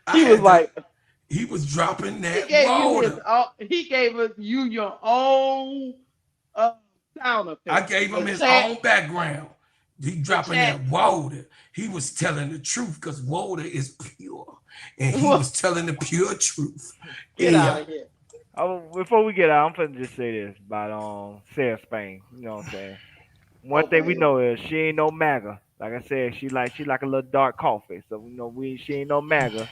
I He was had to. like, He was dropping he that gave you water. he gave you your own uh, sound I effect. gave him The his chat, own background. He the dropping chat. that water. He was telling the truth because water is pure, and he was telling the pure truth. Get Yeah. out of here. Before we get out, I'm finna just say this about Sarah Spain. You know what I'm saying? One Oh, go thing we ahead. know is she ain't no MAGA. Like I said, she like a little dark coffee. So she ain't no MAGA.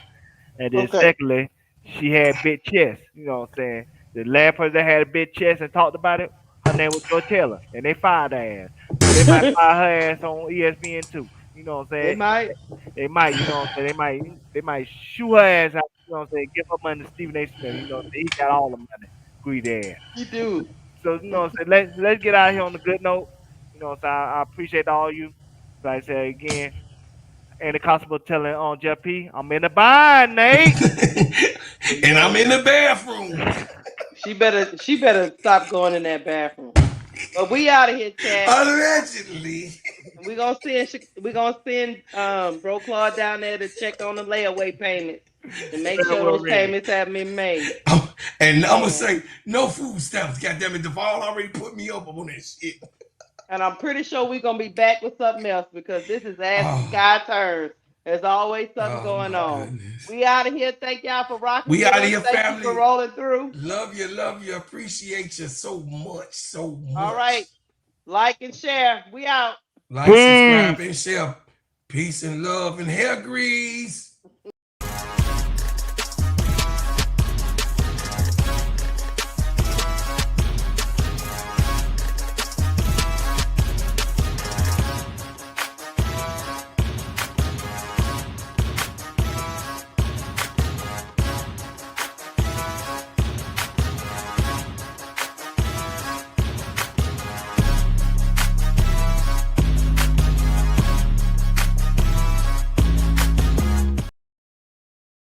And then Okay. secondly, she had big chest. You know what I'm saying? The last person that had a big chest and talked about it, her name was Joy Taylor, and they fired her ass. So they might fire her ass on ESPN too. You know what I'm They saying? might. They might, you know what I'm saying? They might shoot her ass out. You know what I'm saying? Give her money to Stephen A. Smith. You know what I'm saying? He got all the money. Greedy ass. You do. So you know what I'm saying? Let's get out here on a good note. You know what I'm saying? I appreciate all you. Like I said again, ain't it possible telling on Jeff P? I'm in the bind, Nate. So, And I'm in the bathroom. She better stop going in that bathroom. But we out of here, chat. Allegedly. We gonna send Bro Claw down there to check on the layaway payments to make very sure well those ready. payments have been made. And I'm gonna And say no food stamps. God damn it, Duvall already put me up on that shit. and I'm pretty sure we're gonna be back with something else because this is Ask the Oh, Sky Turns. There's always something oh going my on. goodness. We out of here. Thank y'all for rocking We with out of us. here, Thank you for family. rolling through. Love you, appreciate you so much, so All much. right. Like and share. We out. Like, subscribe, Peace. and share. Peace and love and hair grease.